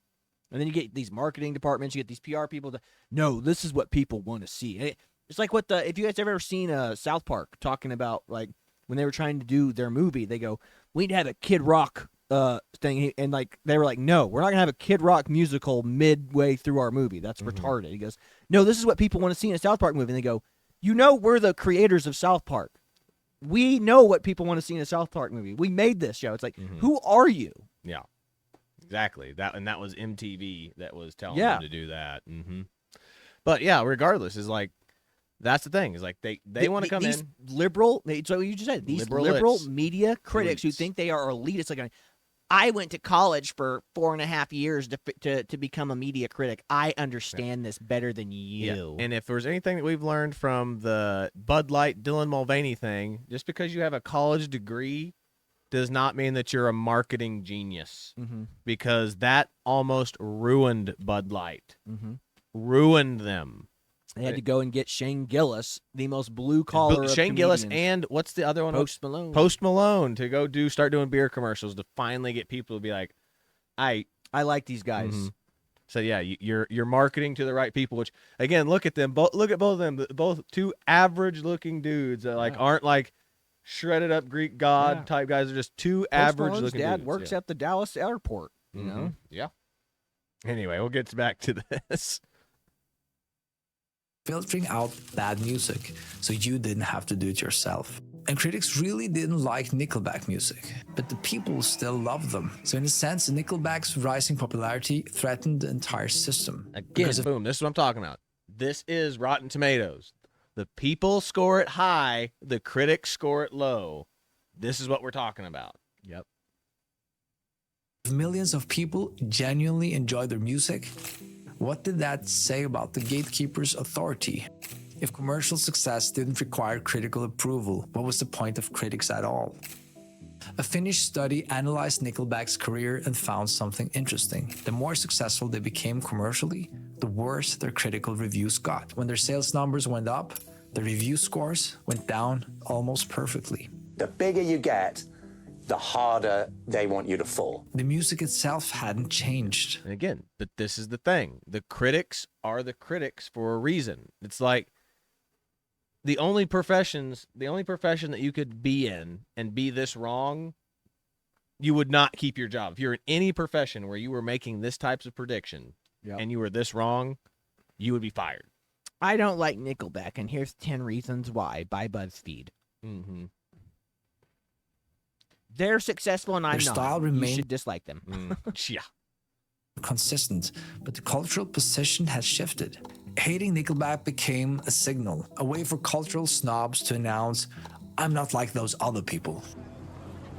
And then you get these marketing departments, you get these PR people that, no, this is what people want to see. It's like if you guys have ever seen South Park talking about like when they were trying to do their movie, they go, we need to have a Kid Rock thing, and like they were like, no, we're not gonna have a Kid Rock musical midway through our movie. That's retarded. He goes, no, this is what people want to see in a South Park movie. And they go, we're the creators of South Park. We know what people want to see in a South Park movie. We made this show. It's like, who are you? Yeah, exactly. That was MTV that was telling them to do that. But yeah, regardless, is like that's the thing. Is like they want to come these in liberal. So what you just said, these liberal media critics who think they are elite. It's like, I went to college for 4.5 years to become a media critic. I understand this better than you. Yeah. And if there's anything that we've learned from the Bud Light Dylan Mulvaney thing, just because you have a college degree does not mean that you're a marketing genius, because that almost ruined Bud Light. Ruined them. They had to go and get Shane Gillis, the most blue collar of Shane Gillis, comedians. and what's the other one? Post Malone. Post Malone to go start doing beer commercials to finally get people to be like, I like these guys. So yeah, you're marketing to the right people. Which again, look at them. Look at both of them. Both two average looking dudes that aren't like shredded up Greek god type guys. They're just two average looking dudes. Dad works at the Dallas airport. You know. Yeah. Anyway, we'll get back to this. Filtering out bad music so you didn't have to do it yourself. And critics really didn't like Nickelback music, but the people still loved them. So in a sense, Nickelback's rising popularity threatened the entire system. Again, boom, this is what I'm talking about. This is Rotten Tomatoes. The people score it high, the critics score it low. This is what we're talking about. Yep. If millions of people genuinely enjoy their music, what did that say about the gatekeeper's authority? If commercial success didn't require critical approval, what was the point of critics at all? A Finnish study analyzed Nickelback's career and found something interesting. The more successful they became commercially, the worse their critical reviews got. When their sales numbers went up, the review scores went down almost perfectly. The bigger you get, the harder they want you to fall. The music itself hadn't changed. And again, but this is the thing. The critics are the critics for a reason. It's like the only profession that you could be in and be this wrong, you would not keep your job. If you're in any profession where you were making this types of prediction and you were this wrong, you would be fired. I don't like Nickelback, and here's 10 reasons why by BuzzFeed. They're successful and I'm Their not. style You remained should dislike them. Yeah. Consistent, but the cultural position has shifted. Hating Nickelback became a signal, a way for cultural snobs to announce, I'm not like those other people.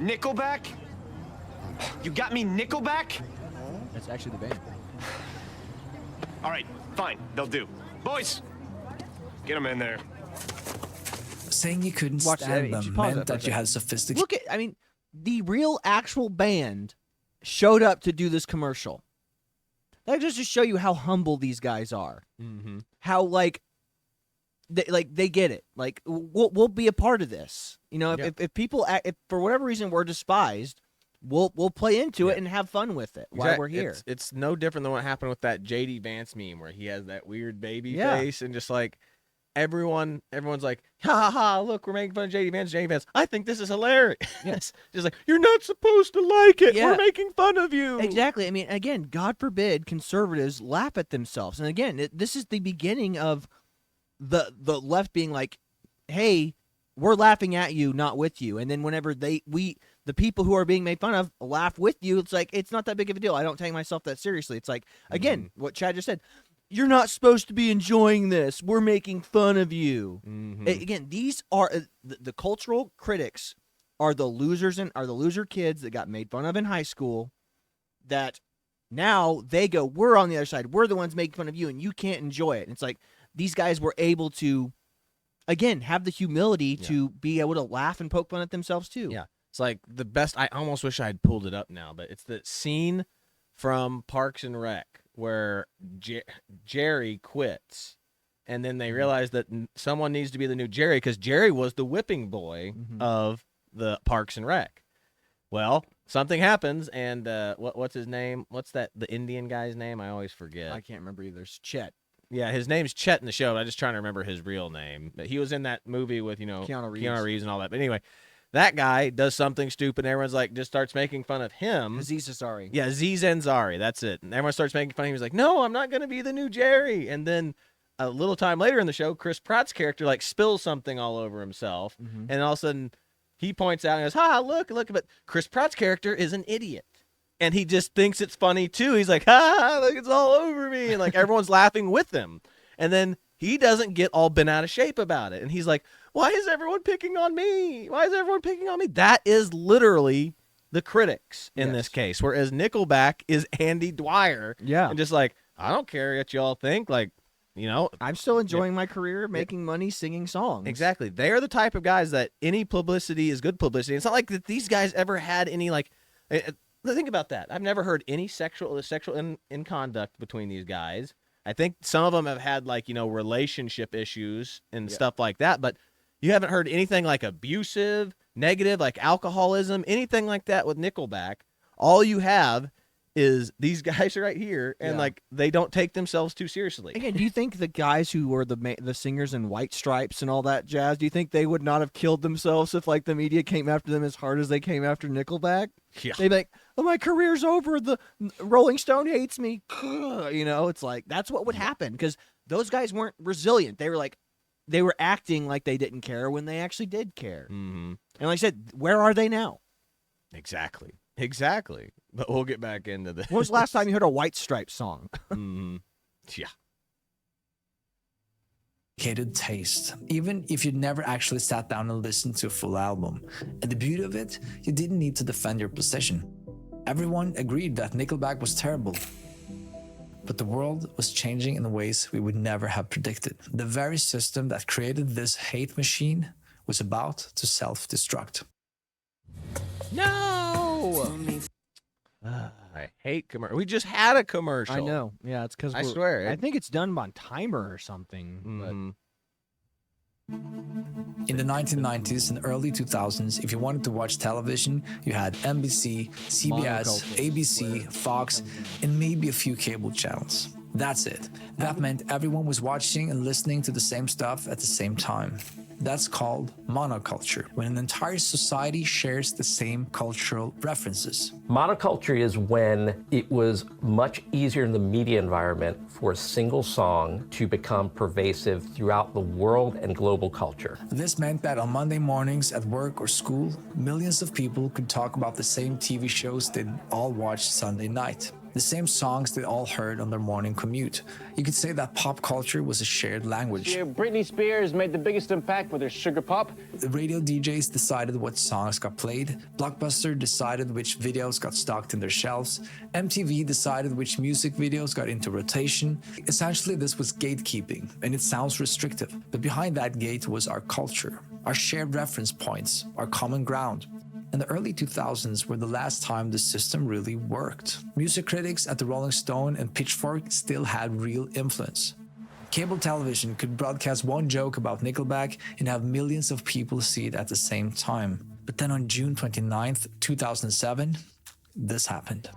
Nickelback? You got me Nickelback? That's actually the band. All right, fine, they'll do. Boys, get them in there. Saying you couldn't stand them meant that you had sophisticated... Look at, I mean, the real actual band showed up to do this commercial. That just to show you how humble these guys are. How they get it. Like we'll be a part of this. You know, if people if for whatever reason we're despised, we'll play into it and have fun with it while we're here. It's no different than what happened with that JD Vance meme where he has that weird baby face and just like everyone's like, ha ha ha, look, we're making fun of JD Vance. I think this is hilarious. Yes. Just like, you're not supposed to like it. We're making fun of you. Exactly. I mean, again, God forbid conservatives laugh at themselves. And again, this is the beginning of the left being like, hey, we're laughing at you, not with you. And then whenever the people who are being made fun of laugh with you, it's like, it's not that big of a deal. I don't take myself that seriously. It's like, again, what Chad just said, you're not supposed to be enjoying this. We're making fun of you. Again, these are the cultural critics are the losers and are the loser kids that got made fun of in high school that now they go, we're on the other side. We're the ones making fun of you and you can't enjoy it. And it's like these guys were able to, again, have the humility to be able to laugh and poke fun at themselves too. Yeah. It's like the best. I almost wish I had pulled it up now, but it's the scene from Parks and Rec where Jerry quits, and then they realize that someone needs to be the new Jerry because Jerry was the whipping boy of the Parks and Rec. Well, something happens, and what's his name? What's the Indian guy's name? I always forget. I can't remember either. It's Chet. Yeah, his name's Chet in the show, but I'm just trying to remember his real name. But he was in that movie with, Keanu Reeves and all that. But anyway, that guy does something stupid, and everyone's like, just starts making fun of him. Aziz Ansari. Yeah, Aziz Ansari, that's it. And everyone starts making fun of him. He's like, no, I'm not going to be the new Jerry. And then a little time later in the show, Chris Pratt's character like spills something all over himself, and all of a sudden he points out and goes, "Ha, look!" But Chris Pratt's character is an idiot, and he just thinks it's funny too. He's like, "Ha, look, it's all over me," and like everyone's laughing with him, and then he doesn't get all bent out of shape about it, and he's like, "Why is everyone picking on me? Why is everyone picking on me?" That is literally the critics in this case, whereas Nickelback is Andy Dwyer, and just like, I don't care what y'all think, like. I'm still enjoying my career, making money, singing songs. Exactly. They are the type of guys that any publicity is good publicity. It's not like that these guys ever had any, like, think about that. I've never heard any sexual in conduct between these guys. I think some of them have had, like, relationship issues and stuff like that, but you haven't heard anything like abusive, negative, like alcoholism, anything like that with Nickelback. All you have is these guys right here, and like they don't take themselves too seriously. Again, do you think the guys who were the singers in White Stripes and all that jazz, do you think they would not have killed themselves if like the media came after them as hard as they came after Nickelback? Yeah. They'd be like, "Oh, my career's over. The Rolling Stone hates me." It's like that's what would happen because those guys weren't resilient. They were acting like they didn't care when they actually did care. Mm-hmm. And like I said, where are they now? Exactly. But we'll get back into this. When was the last time you heard a White Stripes song? Yeah. Educated taste, even if you'd never actually sat down and listened to a full album. And the beauty of it, you didn't need to defend your position. Everyone agreed that Nickelback was terrible. But the world was changing in ways we would never have predicted. The very system that created this hate machine was about to self-destruct. No! I hate commercial. We just had a commercial. I know. Yeah, it's because I swear. I think it's done on timer or something. In the 1990s and early 2000s, if you wanted to watch television, you had NBC, CBS, ABC, Fox, and maybe a few cable channels. That's it. That meant everyone was watching and listening to the same stuff at the same time. That's called monoculture, when an entire society shares the same cultural references. Monoculture is when it was much easier in the media environment for a single song to become pervasive throughout the world and global culture. This meant that on Monday mornings at work or school, millions of people could talk about the same TV shows they'd all watched Sunday night. The same songs they all heard on their morning commute. You could say that pop culture was a shared language. Yeah, Britney Spears made the biggest impact with her Sugar Pop. The radio DJs decided what songs got played. Blockbuster decided which videos got stocked in their shelves. MTV decided which music videos got into rotation. Essentially, this was gatekeeping, and it sounds restrictive. But behind that gate was our culture, our shared reference points, our common ground. And the early 2000s were the last time the system really worked. Music critics at the Rolling Stone and Pitchfork still had real influence. Cable television could broadcast one joke about Nickelback and have millions of people see it at the same time. But then on June 29th, 2007, this happened.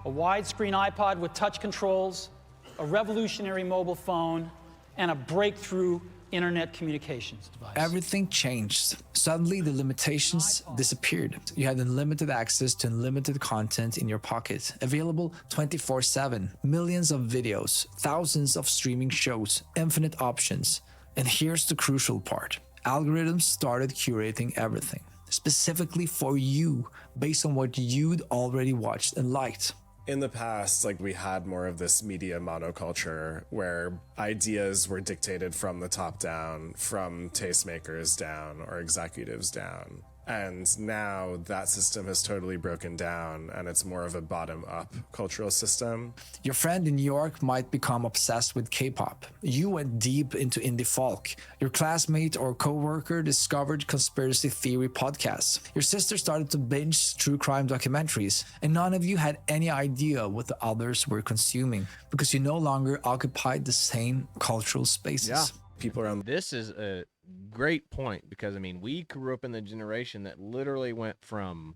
A widescreen iPod with touch controls, a revolutionary mobile phone, and a breakthrough internet communications device. Everything changed. Suddenly, the limitations disappeared. You had unlimited access to unlimited content in your pocket, available 24/7. Millions of videos, thousands of streaming shows, infinite options. And here's the crucial part. Algorithms started curating everything, specifically for you, based on what you'd already watched and liked. In the past, we had more of this media monoculture where ideas were dictated from the top down, from tastemakers down or executives down. And now that system has totally broken down and it's more of a bottom-up cultural system. Your friend in New York might become obsessed with K-pop. You went deep into indie folk. Your classmate or coworker discovered conspiracy theory podcasts. Your sister started to binge true crime documentaries. And none of you had any idea what the others were consuming because you no longer occupied the same cultural spaces. Yeah. People around. This is a great point because we grew up in the generation that literally went from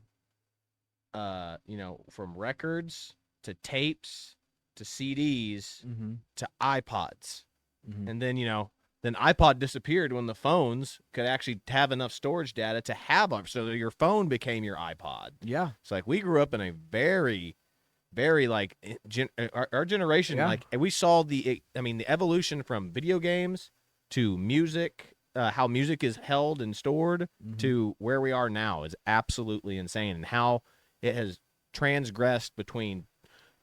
from records to tapes to CDs to iPods. And then, then iPod disappeared when the phones could actually have enough storage data to have so that your phone became your iPod. Yeah. It's like we grew up in a very, very like our generation, like, and we saw the evolution from video games to music, how music is held and stored to where we are now is absolutely insane, and how it has transgressed between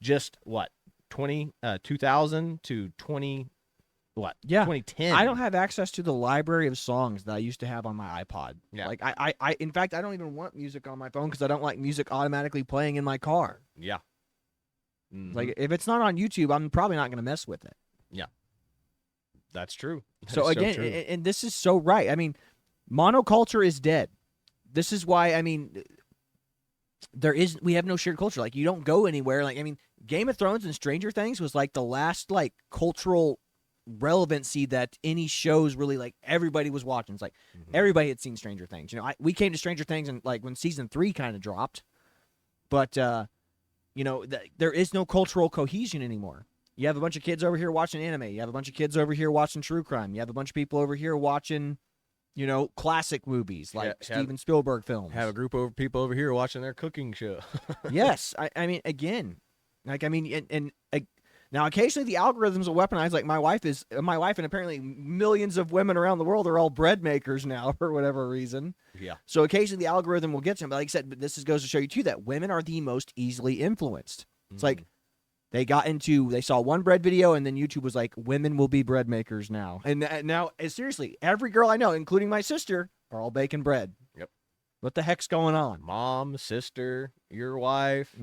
just 2000 to 2010. I don't have access to the library of songs that I used to have on my iPod. Yeah. Like I in fact, I don't even want music on my phone because I don't like music automatically playing in my car. Yeah. Like if it's not on YouTube, I'm probably not going to mess with it. Yeah. That's true. So That's again, true. and this is so right. I mean, monoculture is dead. This is why, I mean, we have no shared culture. Like, you don't go anywhere. Like, I mean, Game of Thrones and Stranger Things was like the last like cultural relevancy that any shows really, like, everybody was watching. It's like everybody had seen Stranger Things. We came to Stranger Things and like when season 3 kind of dropped, but there is no cultural cohesion anymore. You have a bunch of kids over here watching anime. You have a bunch of kids over here watching true crime. You have a bunch of people over here watching, classic movies like Steven Spielberg films. Have a group of people over here watching their cooking show. Yes, I mean, again, like, I mean, and now occasionally the algorithms will weaponize. Like my wife and apparently millions of women around the world are all bread makers now for whatever reason. Yeah. So occasionally the algorithm will get to them. But like I said, this goes to show you too that women are the most easily influenced. It's like they saw one bread video and then YouTube was like, women will be bread makers now. And now, seriously, every girl I know, including my sister, are all baking bread. Yep. What the heck's going on? Mom, sister, your wife.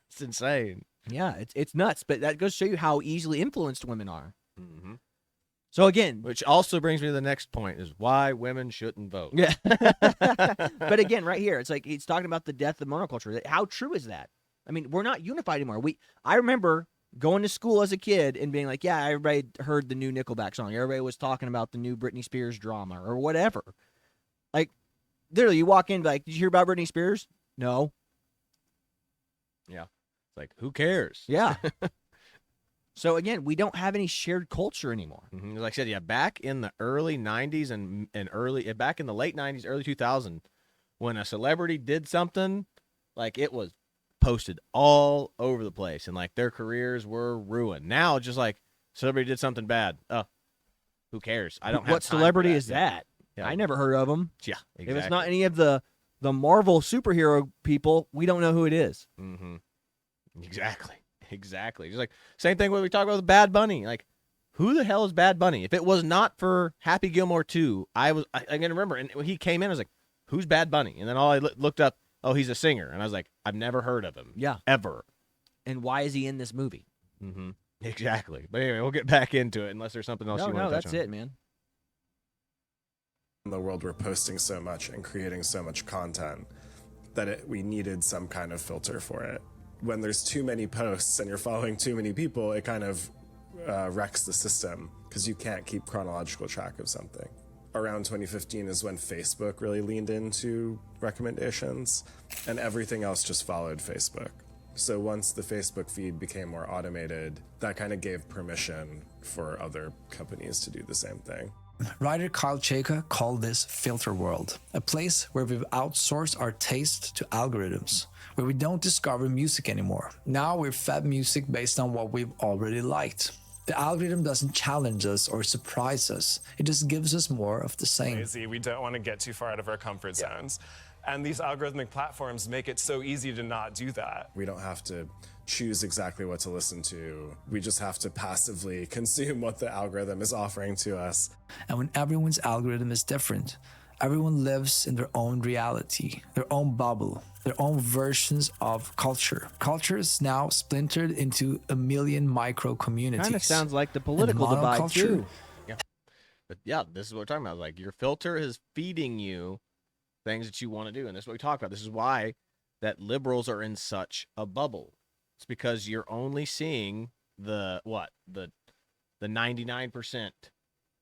It's insane. Yeah, it's nuts. But that goes to show you how easily influenced women are. So again, which also brings me to the next point is why women shouldn't vote. Yeah. But again, right here, it's like he's talking about the death of monoculture. How true is that? I mean, we're not unified anymore. I remember going to school as a kid and being like, yeah, everybody heard the new Nickelback song. Everybody was talking about the new Britney Spears drama or whatever. Like, literally, you walk in like, did you hear about Britney Spears? No. Yeah. It's like, who cares? Yeah. So again, we don't have any shared culture anymore. Like I said, yeah, back in the early 90s and back in the late 90s, early 2000s, when a celebrity did something, like it was posted all over the place and like their careers were ruined. Now, just like celebrity did something bad. Oh, who cares? I don't have What time celebrity for that. is that? Yeah. I never heard of them. Yeah, exactly. If it's not any of the Marvel superhero people, we don't know who it is. Exactly. Just like same thing when we talk about with Bad Bunny. Like, who the hell is Bad Bunny? If it was not for Happy Gilmore 2, I can remember. And when he came in, I was like, who's Bad Bunny? And then I looked up, oh, he's a singer. And I was like, I've never heard of him. Yeah. Ever. And why is he in this movie? Exactly. But anyway, we'll get back into it unless there's something else you want to touch on. No, that's it, man. In the world, we're posting so much and creating so much content that we needed some kind of filter for it. When there's too many posts and you're following too many people, it kind of wrecks the system because you can't keep chronological track of something. Around 2015 is when Facebook really leaned into recommendations and everything else just followed Facebook. So once the Facebook feed became more automated, that kind of gave permission for other companies to do the same thing. Writer Kyle Chayka called this filter world, a place where we've outsourced our taste to algorithms, where we don't discover music anymore. Now we're fed music based on what we've already liked. The algorithm doesn't challenge us or surprise us. It just gives us more of the same. Lazy. We don't want to get too far out of our comfort zones. And these algorithmic platforms make it so easy to not do that. We don't have to choose exactly what to listen to. We just have to passively consume what the algorithm is offering to us. And when everyone's algorithm is different, everyone lives in their own reality, their own bubble, their own versions of culture. Culture is now splintered into a million micro communities. Kind of sounds like the political divide too. Yeah. But yeah, this is what we're talking about. Like, your filter is feeding you things that you want to do. And this is what we talk about. This is why that liberals are in such a bubble. It's because you're only seeing the 99%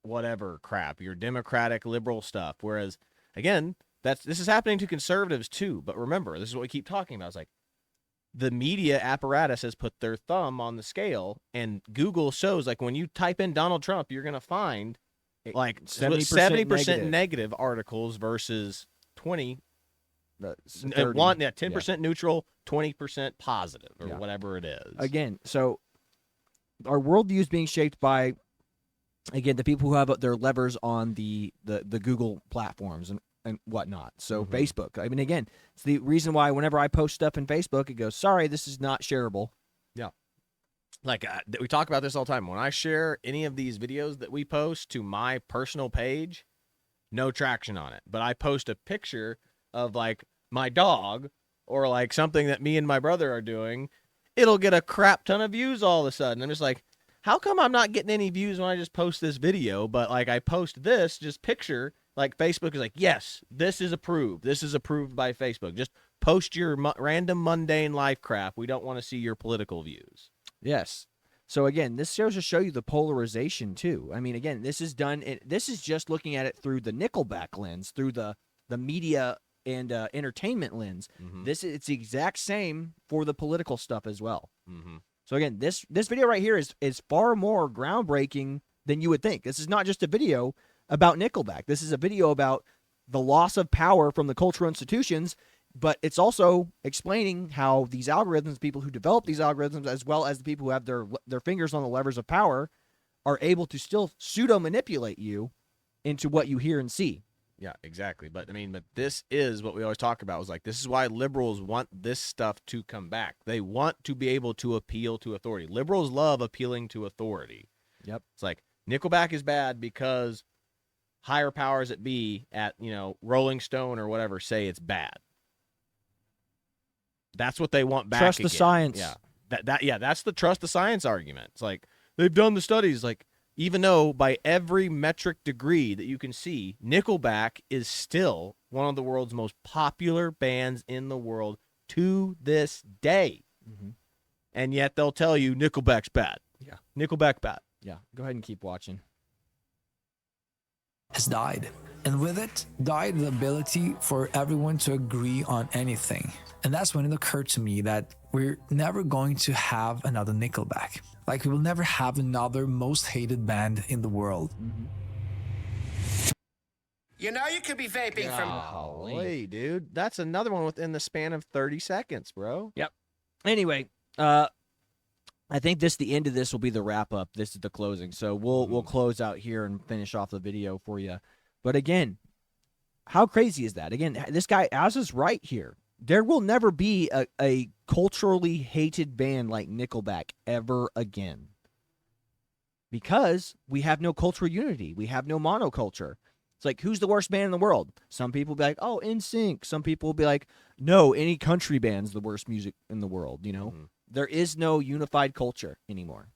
whatever crap, your democratic liberal stuff. Whereas, again, this is happening to conservatives too. But remember, this is what we keep talking about. It's like, the media apparatus has put their thumb on the scale, and Google shows, like, when you type in Donald Trump, you're going to find like 70% negative articles versus 20 10% neutral, 20% positive, or whatever it is. Again, so our worldview is being shaped by, again, the people who have their levers on the Google platforms and whatnot. So Facebook. I mean, again, it's the reason why whenever I post stuff in Facebook, it goes, sorry, this is not shareable. Yeah. Like, we talk about this all the time. When I share any of these videos that we post to my personal page, no traction on it. But I post a picture of, like, my dog or, like, something that me and my brother are doing, it'll get a crap ton of views all of a sudden. I'm just like, how come I'm not getting any views when I just post this video? But, like, I post this, just picture, like, Facebook is like, yes, this is approved. This is approved by Facebook. Just post your random mundane life crap. We don't want to see your political views. Yes. So again, this shows to show you the polarization too. I mean, again, this is done. This is just looking at it through the Nickelback lens, through the media and entertainment lens. It's the exact same for the political stuff as well. So again, this video right here is far more groundbreaking than you would think. This is not just a video about Nickelback. This is a video about the loss of power from the cultural institutions. But it's also explaining how these algorithms, people who develop these algorithms, as well as the people who have their fingers on the levers of power, are able to still pseudo-manipulate you into what you hear and see. Yeah, exactly. But, I mean, but this is what we always talk about. Was like, this is why liberals want this stuff to come back. They want to be able to appeal to authority. Liberals love appealing to authority. Yep. It's like, Nickelback is bad because higher powers that be at, Rolling Stone or whatever say it's bad. That's what they want back. Trust the science. Yeah. That's the trust the science argument. It's like, they've done the studies. Like, even though by every metric degree that you can see, Nickelback is still one of the world's most popular bands in the world to this day. And yet they'll tell you Nickelback's bad. Yeah. Nickelback bad. Yeah. Go ahead and keep watching. Has died. And with it, died the ability for everyone to agree on anything. And that's when it occurred to me that we're never going to have another Nickelback. Like, we will never have another most hated band in the world. You know you could be vaping from... Golly, dude. That's another one within the span of 30 seconds, bro. Yep. Anyway, I think the end of this will be the wrap-up. This is the closing. So we'll close out here and finish off the video for you. But again, how crazy is that? Again, this guy, Az is right here. There will never be a culturally hated band like Nickelback ever again. Because we have no cultural unity. We have no monoculture. It's like, who's the worst band in the world? Some people will be like, oh, NSYNC. Some people will be like, no, any country band's the worst music in the world, There is no unified culture anymore.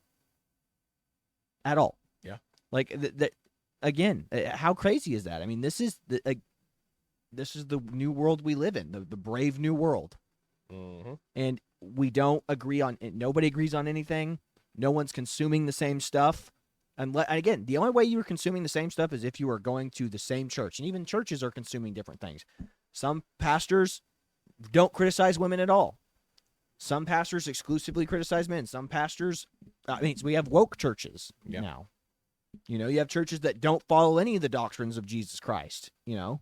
At all. Yeah. Like, again, how crazy is that? I mean, this is the new world we live in, the brave new world. And we don't agree on it. Nobody agrees on anything. No one's consuming the same stuff. And again, the only way you are consuming the same stuff is if you are going to the same church. And even churches are consuming different things. Some pastors don't criticize women at all. Some pastors exclusively criticize men. Some pastors, we have woke churches now. You have churches that don't follow any of the doctrines of Jesus Christ. You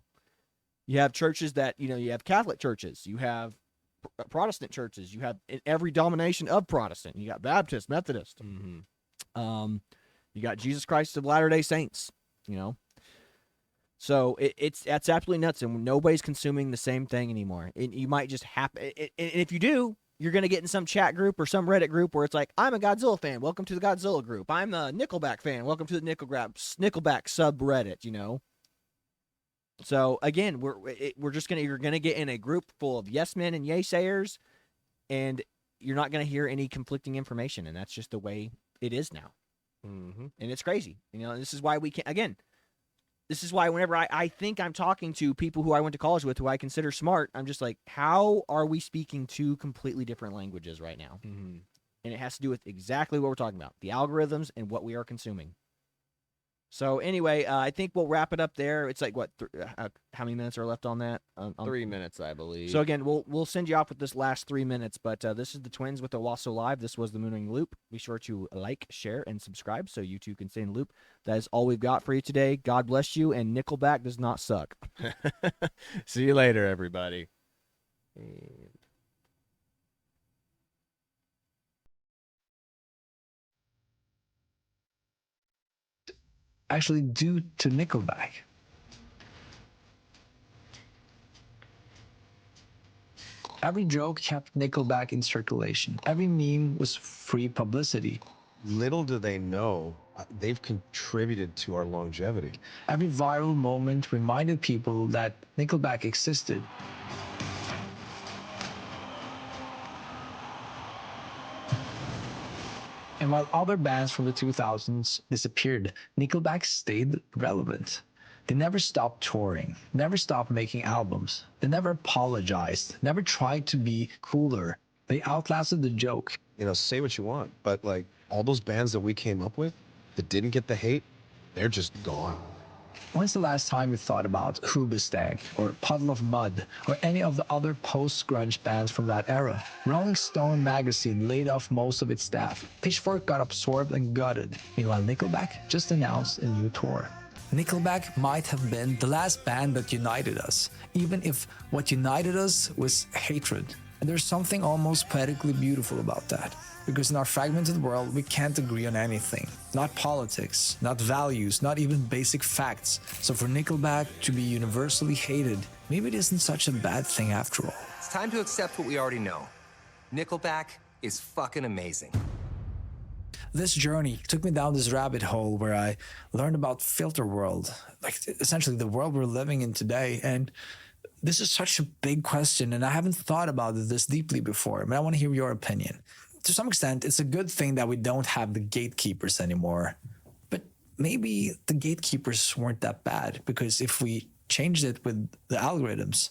have churches that, you have Catholic churches. You have Protestant churches. You have every denomination of Protestant. You got Baptist, Methodist. You got Jesus Christ of Latter-day Saints, So that's absolutely nuts, and nobody's consuming the same thing anymore. You might just happen, and if you do, you're going to get in some chat group or some Reddit group where it's like, I'm a Godzilla fan. Welcome to the Godzilla group. I'm a Nickelback fan. Welcome to the Nickelback subreddit, So again, you're going to get in a group full of yes men and yay sayers, and you're not going to hear any conflicting information, and that's just the way it is now. And it's crazy. This is why we can't, again, this is why whenever I think I'm talking to people who I went to college with, who I consider smart, I'm just like, how are we speaking two completely different languages right now? And it has to do with exactly what we're talking about, the algorithms and what we are consuming. So anyway, I think we'll wrap it up there. It's like what? How many minutes are left on that? 3 minutes, I believe. So again, we'll send you off with this last 3 minutes. But this is the Twins with Owasso Live. This was the Mooning Loop. Be sure to like, share, and subscribe so you too can stay in the loop. That is all we've got for you today. God bless you, and Nickelback does not suck. See you later, everybody. Actually due to Nickelback. Every joke kept Nickelback in circulation. Every meme was free publicity. Little do they know, they've contributed to our longevity. Every viral moment reminded people that Nickelback existed. And while other bands from the 2000s disappeared, Nickelback stayed relevant. They never stopped touring, never stopped making albums. They never apologized, never tried to be cooler. They outlasted the joke. You know, say what you want, but like all those bands that we came up with that didn't get the hate, they're just gone. When's the last time you thought about Hoobastank or Puddle of Mud or any of the other post-grunge bands from that era? Rolling Stone magazine laid off most of its staff. Pitchfork got absorbed and gutted. Meanwhile, Nickelback just announced a new tour. Nickelback might have been the last band that united us, even if what united us was hatred. And there's something almost poetically beautiful about that. Because in our fragmented world, we can't agree on anything. Not politics, not values, not even basic facts. So for Nickelback to be universally hated, maybe it isn't such a bad thing after all. It's time to accept what we already know. Nickelback is fucking amazing. This journey took me down this rabbit hole where I learned about filter world, like essentially the world we're living in today. And this is such a big question, and I haven't thought about it this deeply before, but I want to hear your opinion. To some extent, it's a good thing that we don't have the gatekeepers anymore. But maybe the gatekeepers weren't that bad, because if we changed it with the algorithms,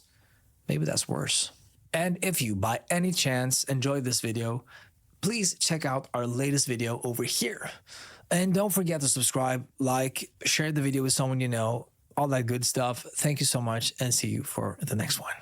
maybe that's worse. And if you, by any chance, enjoyed this video, please check out our latest video over here. And don't forget to subscribe, like, share the video with someone you know, all that good stuff. Thank you so much, and see you for the next one.